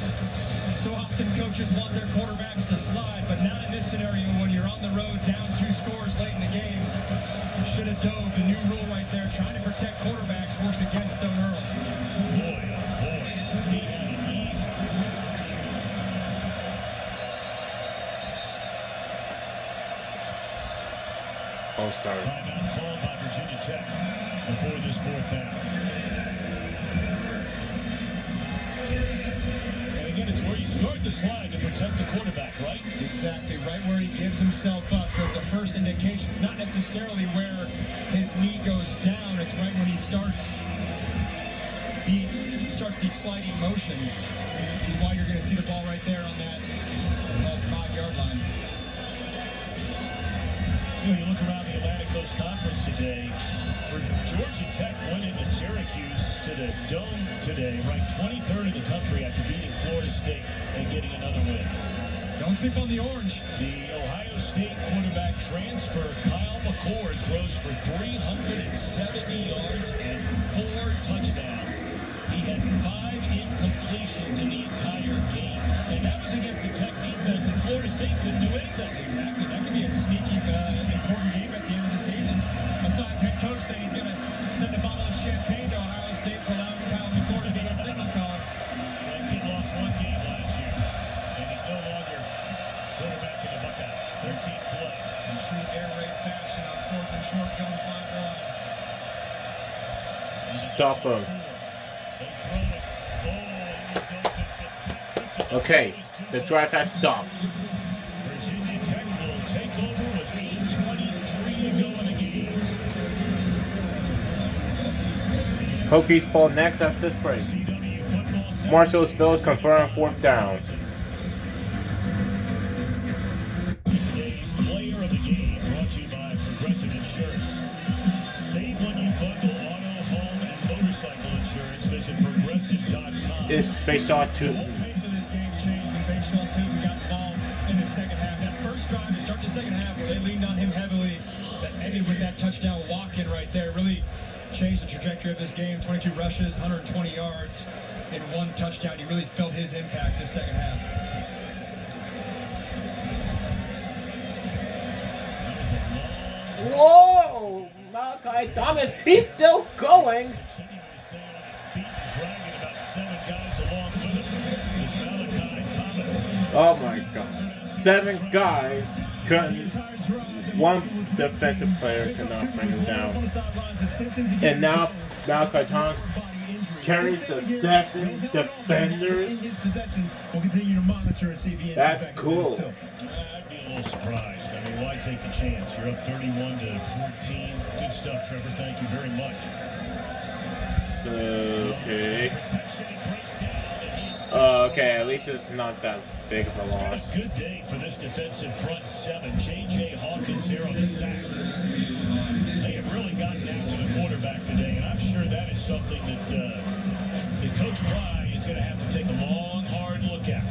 S3: So often coaches want their quarterbacks to slide, but not in this scenario when you're on the road down 2 scores late in the game. You should have dove. The new rule right there, trying to protect quarterbacks, works against Stone Earl.
S2: Boy, oh boy. He had an easy.
S5: All-star.
S2: Timeout called by Virginia Tech before this 4th down. And again, it's where you start the slide to protect the quarterback, right?
S3: Exactly, right where he gives himself up. So the first indication, it's not necessarily where his knee goes down. It's right when he starts the sliding motion, which is why you're going to see the ball right there on that 5-yard line.
S2: You know, you look around the Atlantic Coast Conference today. For Georgia Tech went into Syracuse to the Dome today, ranked 23rd in the country after beating Florida State and getting another win.
S3: Don't sleep on the orange.
S2: The Ohio State quarterback transfer, Kyle McCord, throws for 370 yards and 4 touchdowns. He had 5 incompletions in the entire game, and that was against the Tech defense, and Florida State couldn't do anything.
S3: Exactly. That could be a sneaky, important game at the end of the season. Besides head coach saying, rate fashion on 4th and short, going 5 wide.
S5: Stop him. Okay, the drive has stopped.
S2: Virginia Tech will take over with 8:23 to go in the game.
S5: Hokies ball next after this break. Marshallsville confirmed 4th down.
S2: Today's player of the game brought to you by Progressive Insurance. Save when you bundle auto, home, and motorcycle insurance. Visit progressive.com.
S5: They saw two.
S3: The whole pace of this game changed when Bayshore team got involved in the second half. That first drive to start the second half, where they leaned on him heavily, that ended with that touchdown walk-in right there, really changed the trajectory of this game. 22 rushes, 120 yards, and 1 touchdown. You really felt his impact this second half.
S5: Whoa! Malachi Thomas, he's still going.
S2: Continuing to stay on his feet and dragging about 7 guys along with him. Is Malachi Thomas.
S5: Oh my God. 7 guys couldn't. 1 defensive player could not bring him down. And now Malachi Thomas carries the 7 defenders. That's cool.
S2: I'd be a little surprised. I mean, why take the chance? You're up 31-14. Good stuff, Trevor. Thank you very much.
S5: Okay. Okay, at least it's not that big of a
S2: It's
S5: loss.
S2: been a good day for this defensive front 7. J.J. Hawkins there on the sack. They have really gotten after the quarterback today, and I'm sure that is something that Coach Pry is going to have to take a long, hard look at.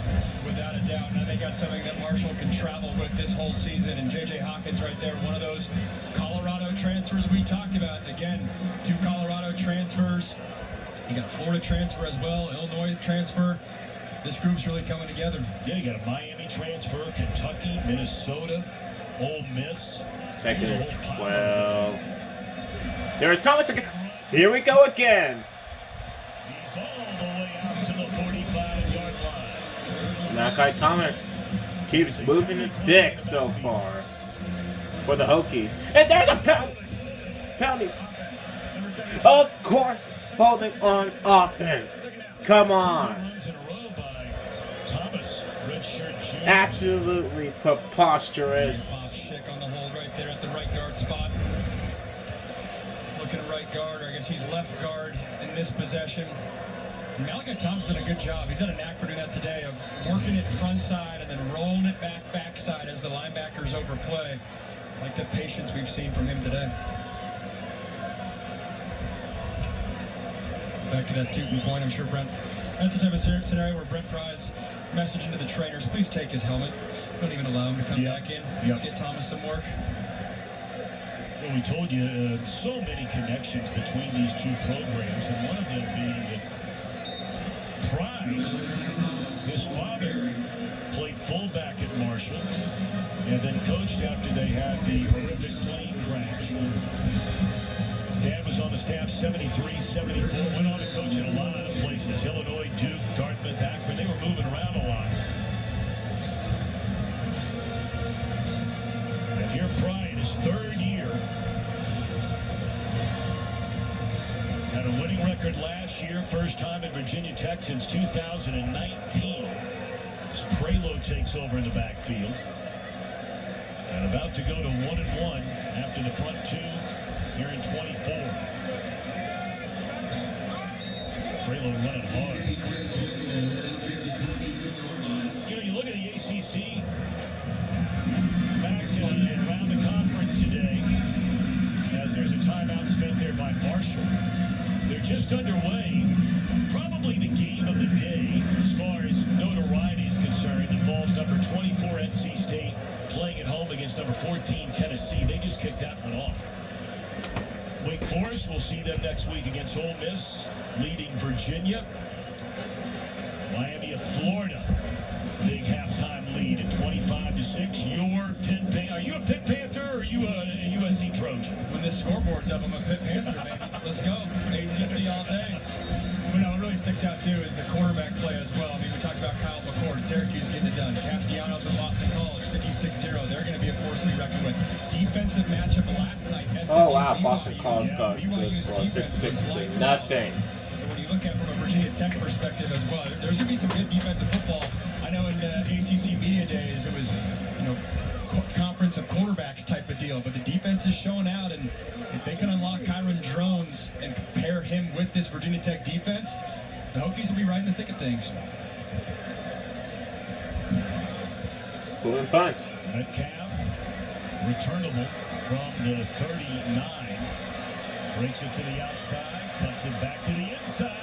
S3: Without a doubt, and I think that's something that Marshall can travel with this whole season. And J.J. Hawkins right there, one of those Colorado transfers we talked about. Again, 2 Colorado transfers. You got a Florida transfer as well, Illinois transfer. This group's really coming together.
S2: Yeah, you got a Miami transfer, Kentucky, Minnesota, Ole Miss.
S5: 2nd and 12. There's Thomas again. Here we go again.
S2: He's all the way out to the 45-yard line.
S5: Malachi Thomas keeps moving his dick so far for the Hokies. And there's a penalty. Of course, holding on offense. Come on.
S2: Runs in a row by Thomas, redshirt junior.
S5: Absolutely preposterous.
S3: Bob Schick on the hold right there at the right guard spot. Looking at right guard, or I guess he's left guard in this possession. Malachi Thomas did a good job. He's had a knack for doing that today, of working it front side and then rolling it backside as the linebackers overplay. I like the patience we've seen from him today. Back to that Tootin point, I'm sure Brent, that's the type of scenario where Brent Pry's messaging to the trainers, please take his helmet. Don't even allow him to come back in. Let's get Thomas some work.
S2: Well, we told you so many connections between these 2 programs, and one of them being that Pry, his father, played fullback at Marshall, and then coached after they had the horrific plane crash. His dad was on the staff 73, 74, went on to coach in a lot of places, Illinois, Duke, Dartmouth, Akron. They were moving around a lot. And here Pry in his 3rd year. Had a winning record last year, first time at Virginia Tech since 2019. As Prelo takes over in the backfield. And about to go to 1-1 after the front 2 here in 24. Prelo running hard. You know, you look at the ACC backs and around the conference today, as there's a timeout spent there by Marshall. They're just underway. Probably the game of the day, as far as notoriety is concerned, involves number 24 NC State playing at home against number 14 Tennessee. They just kicked that one off. Wake Forest, we'll see them next week against Ole Miss, leading Virginia. Miami of Florida, big halftime lead at 25-6. Your Pitt Panther. Are you a Pitt Panther or are you a USC Trojan?
S3: When this scoreboard's up, I'm a Pitt Panther, baby. Let's go. ACC all day. But no, what really sticks out too is the quarterback play as well. I mean, we talked about Kyle McCord, Syracuse getting it done. Castellanos with Boston College, 56-0. They're going to be a force to be reckoned with. Defensive matchup last night.
S5: Oh wow, Boston College got good score, 56-0.
S3: So when you look at it from a Virginia Tech perspective as well, there's going to be some good defensive football. I know in ACC media days it was, conference of quarterbacks type of deal, but the defense is showing out, and if they can unlock Kyron Drones and pair him with this Virginia Tech defense, the Hokies will be right in the thick of things.
S5: Boom and punt.
S2: Metcalf, returnable from the 39. Breaks it to the outside, cuts it back to the inside.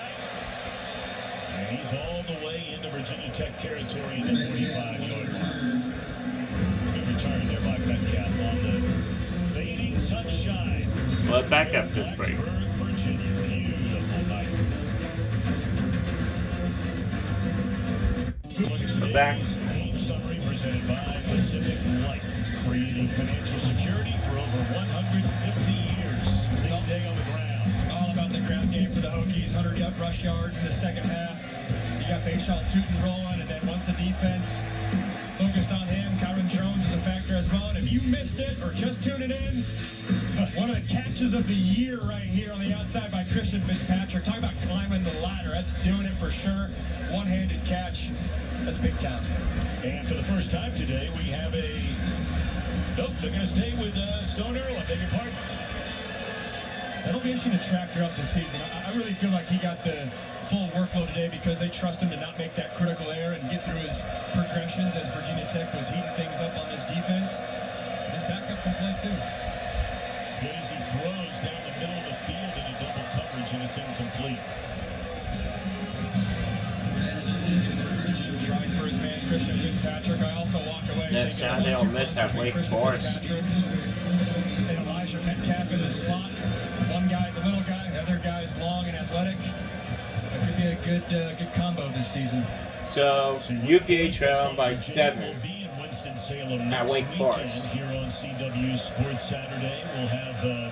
S2: And he's all the way into Virginia Tech territory in the 45-yard line. Good return there by Metcalf on the fading sunshine.
S5: Well, back up this break.
S2: Virginia, beautiful night.
S5: I'm back.
S2: Game summary presented by Pacific Life, creating financial security for over 150 years. Big day on the ground.
S3: All about the ground game for the Hokies. 100 rush yards in the second half. You got Bayshaw tooting rolling, and then once the defense focused on him, Kyron Drones is a factor as well. And if you missed it or just tuning in, one of the catches of the year right here on the outside by Christian Fitzpatrick. Talk about climbing the ladder. That's doing it for sure. One-handed catch. That's big time.
S2: And for the first time today, we have a... Nope, they're going to stay with Stone Earl. I beg your pardon.
S3: That'll be interesting to track throughout the season. I really feel like he got the full workload today because they trust him to not make that critical error and get through his progressions as Virginia Tech was heating things up on this defense. His backup can play too.
S2: Good as he throws down the middle of the field into double coverage, and it's incomplete.
S3: Trying for his man Christian Fitzpatrick. I also walk away.
S5: Next Saturday, I'll miss that Wake Forest.
S3: And Elijah Metcalf in the slot. One guy's a little guy, the other guy's long and athletic. That could be a good combo this season.
S5: So UVA trailing by 7 at Wake Forest.
S2: Here on CW Sports Saturday, we'll have the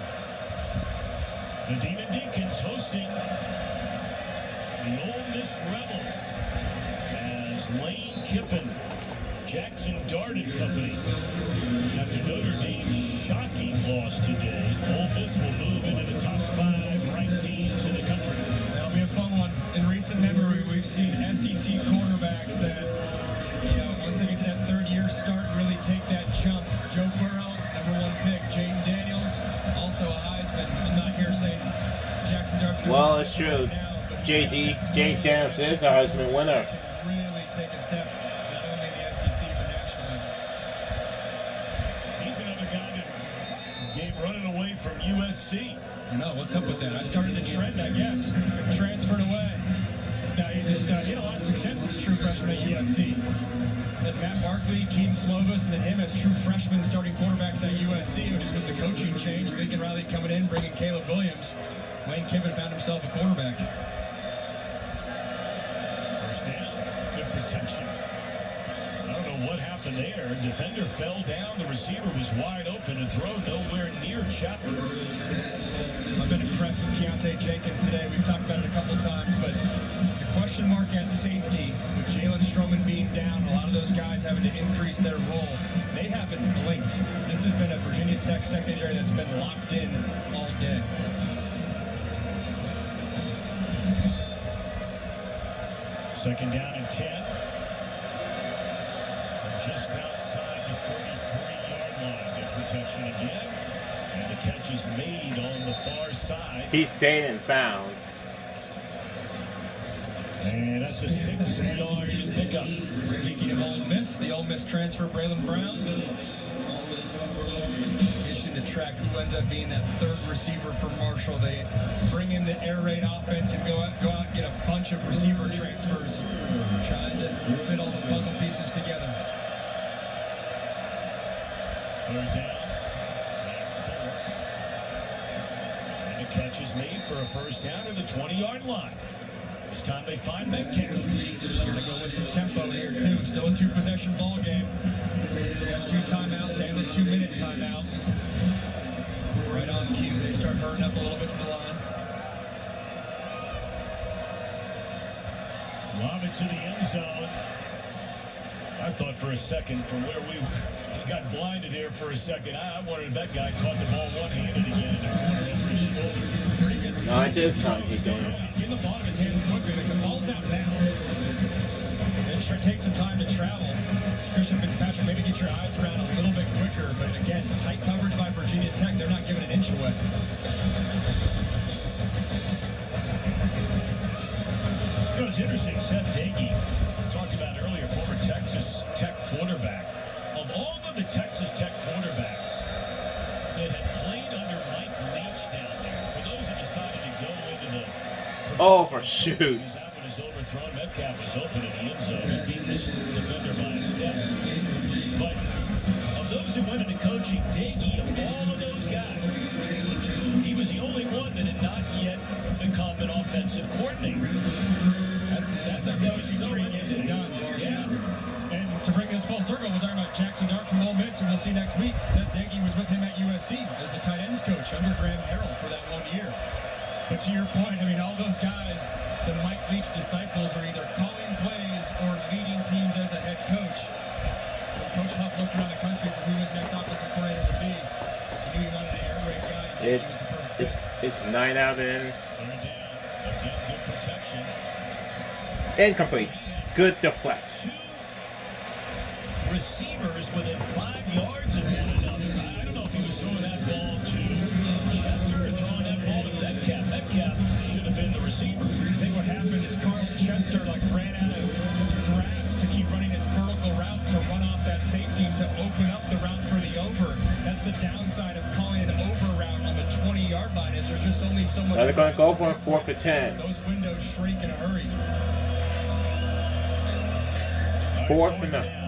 S2: Demon Deacons hosting the Ole Miss Rebels as Lane Kiffin, Jackson Dart and company. After Notre Dame's shocking loss today, Ole Miss will move into the top 5 ranked teams in the country.
S3: That'll be a fun one. In recent memory, we've seen SEC quarterbacks that, once they get to that third-year start, really take that jump. Joe Burrow, #1 pick. Jaden Daniels, also a Heisman. I'm not here saying Jackson Dart's going to
S5: Well, it's true. Jade Daniels is a Heisman winner.
S3: can really take a step, not only in the SEC, but nationally.
S2: He's another guy that gave running away from USC.
S3: I know, what's up with that? I started the trend, I guess. Transferred away. Now he's just, he had a lot of success as a true freshman at USC. Then Matt Barkley, Keaton Slovis, and then him as true freshmen starting quarterbacks at USC. And just with the coaching change, Lincoln Riley coming in, bringing Caleb Williams. Lane Kiffin found himself a quarterback.
S2: First down, good protection. I don't know what happened there. Defender fell down. The receiver was wide open. A throw nowhere near Chapman.
S3: I've been impressed with Keontae Jenkins today. We've talked about it a couple times, but the question mark at safety, with Jalen Stroman being down, a lot of those guys having to increase their role, they haven't blinked. This has been a Virginia Tech secondary that's been locked in all day.
S2: Second down and 10. From just outside the 43-yard line. Good protection again. And the catch is made on the far side.
S5: He stayed in bounds.
S2: And that's a 6-yard pickup.
S3: Speaking of Ole Miss, the Ole Miss transfer, Braylon Brown. Interesting to track who ends up being that third receiver for Marshall. They bring in the air raid offense and go out and get a bunch of receiver transfers, trying to fit all the puzzle pieces together.
S2: Third down. And the catch is made for a first down at the 20-yard line. This time they find Metcalf.
S3: Gonna go with some tempo here too. Still a 2-possession ball game. We got 2 timeouts and the 2-minute timeout. Right on cue. They start hurrying up a little bit to the line.
S2: Lob it to the end zone. I thought for a second, from where we got blinded here for a second, I wondered if that guy caught the ball one-handed again in the corner over his shoulder.
S5: Not this time he didn't.
S3: He's getting the ball in his hands quickly. The ball's out now. Then sure take some time to travel. Christian Fitzpatrick, maybe get your eyes around a little bit quicker. But again, tight coverage by Virginia Tech. They're not giving an inch away.
S2: You know, it's interesting. Seth Dagey talked about earlier, former Texas Tech quarterback. Of all of the Texas Tech quarterbacks that had played under Mike Leach down there, for those who decided to go into the
S5: Oh, for shoots.
S2: that one is overthrown. Metcalf was open in the end zone. He beat this defender by a step. But of those who went into coaching, Dagey, of all of those guys, he was the only one that had not yet become an offensive coordinator.
S3: That's a coaching tree gets it done.
S2: Yeah.
S3: And to bring this full circle, we're talking about Jackson Dart from Ole Miss, and we'll see next week. Seth Dagey was with him at USC as the tight ends coach under Graham Harrell for that 1 year. But to your point, I mean, all those guys, the Mike Leach disciples, are either calling plays or leading teams as a head coach. When Coach Huff looked around the country for who his next offensive coordinator would be, he knew he wanted an air raid guy.
S5: It's 9 out of 10.
S2: Third down. Again, good protection.
S5: Incomplete. Good deflect.
S2: Receivers within 5 yards of one another. I don't know if he was throwing that ball to Chester or throwing that ball to Metcalf. Metcalf should have been the receiver.
S3: I think what happened is Carl Chester ran out of grass to keep running his vertical route to run off that safety to open up the route for the over. That's the downside of calling an over route on the 20-yard line is there's just only so much.
S5: Now they're going to go for a 4th and 10.
S3: Those windows shrink in a hurry.
S5: 4th and 9.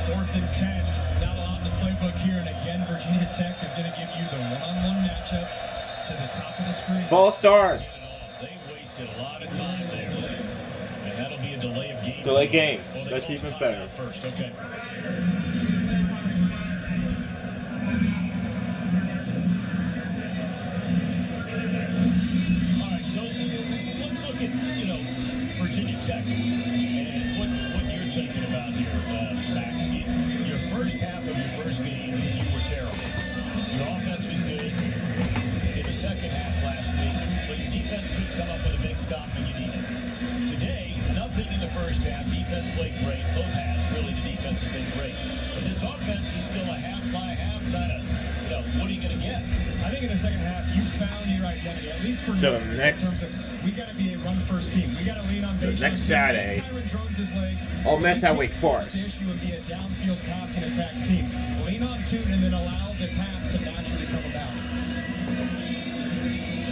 S3: 4th and 10. Not a lot in the playbook here. And again, Virginia Tech is going to give you the one-on-one matchup to the top of the screen.
S5: False start.
S2: They wasted a lot of time there. And that'll be a delay of game.
S5: Delay game.
S2: Well, they
S5: That's
S2: called
S5: even
S2: timeout
S5: better.
S2: First, okay. All right, so let's look at, Virginia Tech and what you're thinking about here, Max. Your first half of your first game, you were terrible. Your offense was good in the second half last week, but your defense couldn't come up with a big stop when you needed it. Today, nothing in the first half. Defense played great. Both halves, really, the defense has been great. But this offense is still a half-by-half kind of, what are you going to get?
S3: I think in the second half, you found your identity, at least for
S5: So
S3: me.
S5: next-
S3: We got to be a run-first team. We got to lean on
S5: So
S3: Bajan.
S5: next Saturday,
S3: Kyron Jones's legs.
S5: Ole Miss at Wake
S3: The
S5: Forest.
S3: issue would be a downfield passing attack team. Lean on Tune and then allow the pass to naturally come about.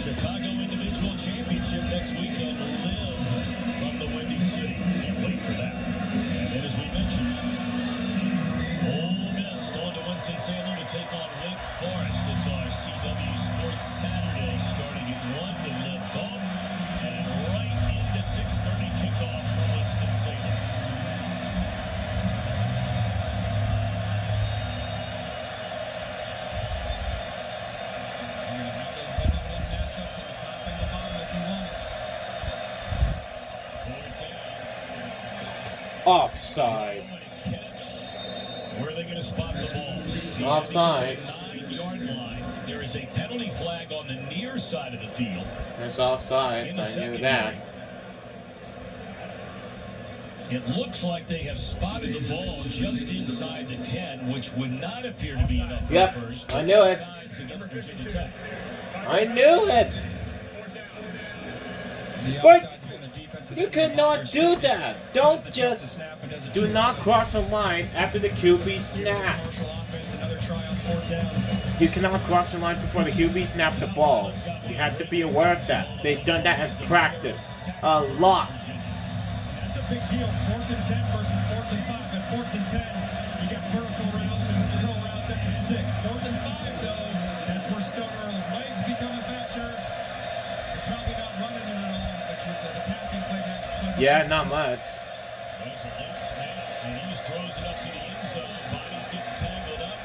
S2: Chicago Individual Championship next weekend. Live from the Windy City. Can't wait for that. And then, as we mentioned, Ole Miss going to Winston-Salem to take on Wake Forest. It's our CW Sports Saturday starting at 1 to Live Golf. And right into 6:30 kickoff from Winston-Salem.
S3: You're going to have those one-on-one matchups at the top and the bottom if you want.
S2: Fourth down.
S5: Offside.
S2: Where are they going to spot the ball?
S5: Offside.
S2: 9-yard line. There is a penalty flag on the near side of the field.
S5: That's offsides. I knew that.
S2: It looks like they have spotted the ball just inside the 10, which would not appear to be enough for
S5: Yep,
S2: first.
S5: I knew it.
S2: Offsides against Virginia Tech.
S5: I knew it. But you cannot do that. Don't just do not cross a line after the QB snaps. You cannot cross the line before the QB snapped the ball. You have to be aware of that. They've done that in practice a lot.
S3: That's a big deal. 4th and 10 versus 4th and 5. At 4th and 10, you got vertical routes and curl routes at the sticks. 4th and 5, though, that's where Stone Earl's legs become a factor. You're probably not running it at all, but the passing play that.
S5: Yeah, not much.
S2: There's a late snap, and he just throws it up to the end zone. Bodies getting tangled up.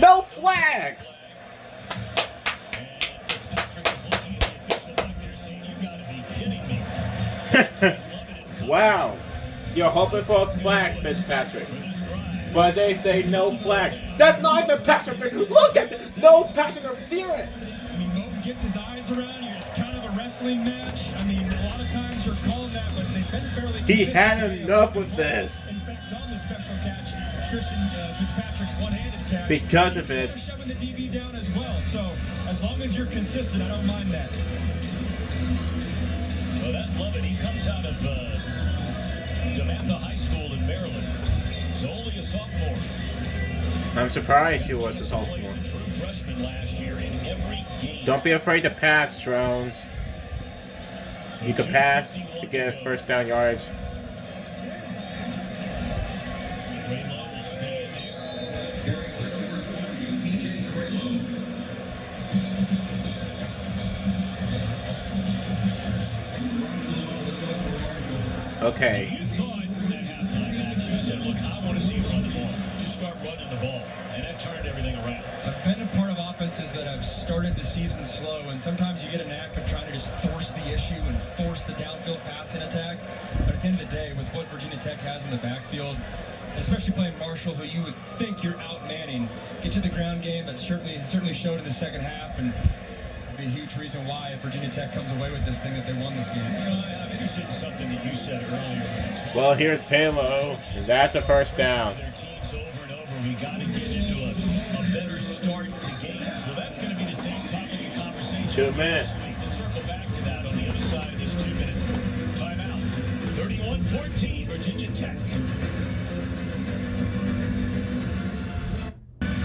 S5: No flags.
S2: And Fitzpatrick is looking at the official.
S5: Wow. You're hoping for a flag, Fitzpatrick. But they say no flag. That's not even pass interference. Look at the no pass interference.
S3: I mean, Mo gets his eyes around you. It's kind of a wrestling match. I mean, a lot of times you're calling that, but they've been fairly.
S5: He had enough with this.
S3: In fact, on the special catch, Christian Fitzpatrick's one-handed catch.
S5: Because of it.
S3: Shoving the DB down as well. So as long as you're consistent, I don't mind that.
S2: Well, that Lovett, he comes out of DeMatha High School in Maryland. He's only a sophomore.
S5: I'm surprised he was a sophomore.
S2: Freshman last year in every game.
S5: Don't be afraid to pass, Drones. You could pass to get first down yards.
S2: Graylow will stay in there.
S5: Okay.
S2: You thought at halftime, Max, you said, look, I want to see you run the ball. Just start running the ball. And that turned everything around.
S3: I've been a part of offenses that have started the season slow, and sometimes you get a knack of trying to just force the issue and force the downfield passing attack. But at the end of the day, with what Virginia Tech has in the backfield, especially playing Marshall, who you would think you're out-manning, get to the ground game. That certainly showed in the second half, and be a huge reason why if Virginia Tech comes away with this thing that they won this game.
S2: You know, I'm interested in something that you said earlier.
S5: Well, here's Palo, and that's a first down.
S2: Their teams over and over. We got to get into a better start to games. Well, that's going to be the same topic of conversation.
S5: 2 minutes.
S2: We'll circle back to that on the other side of this 2-minute timeout. 31-14, Virginia Tech.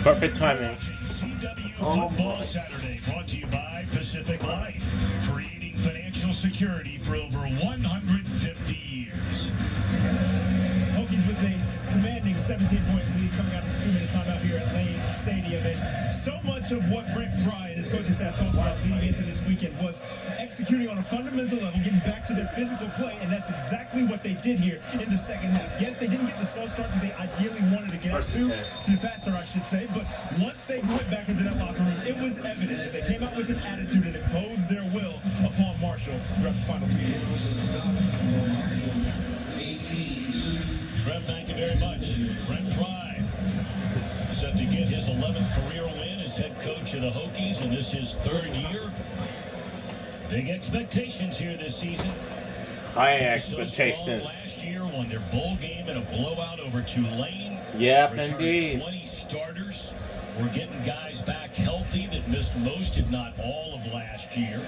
S5: Perfect timing.
S2: CW Football Saturday, brought to you by Pacific Life, creating financial security for over 150 years.
S4: Hokies with a commanding 17-point lead coming out of the 2-minute timeout here at Lane Stadium. And so much of what Brent Pry and his coaching staff talked about leading into this weekend was executing on a fundamental level, getting back to their physical play, and that's exactly what they did here in the second half. Yes, they didn't get the slow start that they ideally wanted to get to faster, I should say, but once they went back into that locker room, it was evident that they came out with an attitude and imposed their will upon Marshall throughout the final 2 years.
S2: Trev, thank you very much. Brent Pry set to get his 11th career win as head coach of the Hokies, and this is his 3rd year. Big expectations here this season.
S5: High
S2: So
S5: expectations.
S2: last year won their bowl game in a blowout over Tulane.
S5: Yep,
S2: Returned
S5: indeed.
S2: 20 starters. We're getting guys back healthy that missed most, if not all, of last year.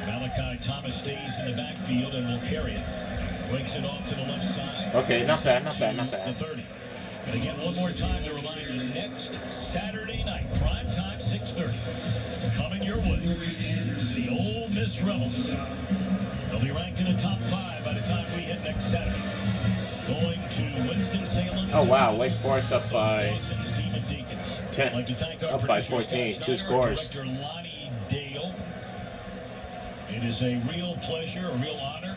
S2: Malachi Thomas stays in the backfield and will carry it. Wakes it off to the left side.
S5: Okay, not bad, not bad, not bad.
S2: The 30. And again, one more time to remind you, next Saturday night, prime time, 6:30. Coming your way, the Ole Miss Rebels. They'll be ranked in the top 5 by the time we hit next Saturday. Going to Winston-Salem.
S5: Oh wow, Wake Forest up by 10,
S2: I'd like to thank our
S5: up by
S2: producer,
S5: 14,
S2: Scott
S5: 2
S2: Steiner,
S5: scores.
S2: Director Lonnie Dale. It is a real pleasure, a real honor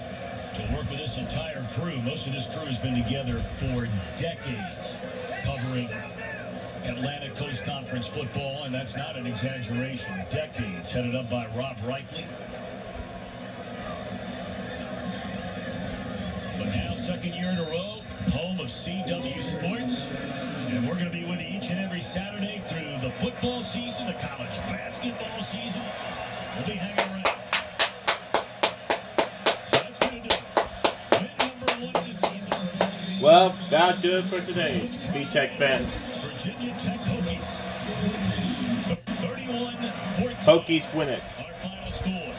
S2: to work with this entire crew. Most of this crew has been together for decades, covering Atlantic Coast Conference football, and that's not an exaggeration. Decades, headed up by Rob Reichley. But now, 2nd year in a row, home of CW Sports. And we're going to be with you each and every Saturday through the football season, the college basketball season. We'll be hanging around. So that's going to do it. Win number 1 this season.
S5: Well, that'll do it for today, B-Tech fans.
S2: Virginia Tech Hokies. 31-14.
S5: Hokies win it.
S2: Our final score.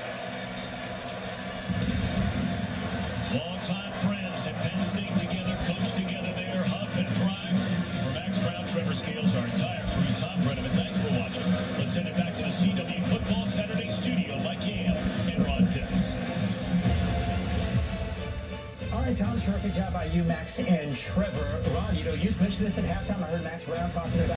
S2: Longtime friends at Penn State together, coached together there, Huff and Prime. For Max Brown, Trevor Scales, our entire crew, Tom Brenneman, thanks for watching. Let's send it back to the CW Football Saturday studio. Mike Yam and Ron Pitts.
S10: All right, Tom, terrific job by you, Max and Trevor. Ron, you know, you mentioned this at halftime. I heard Max Brown talking about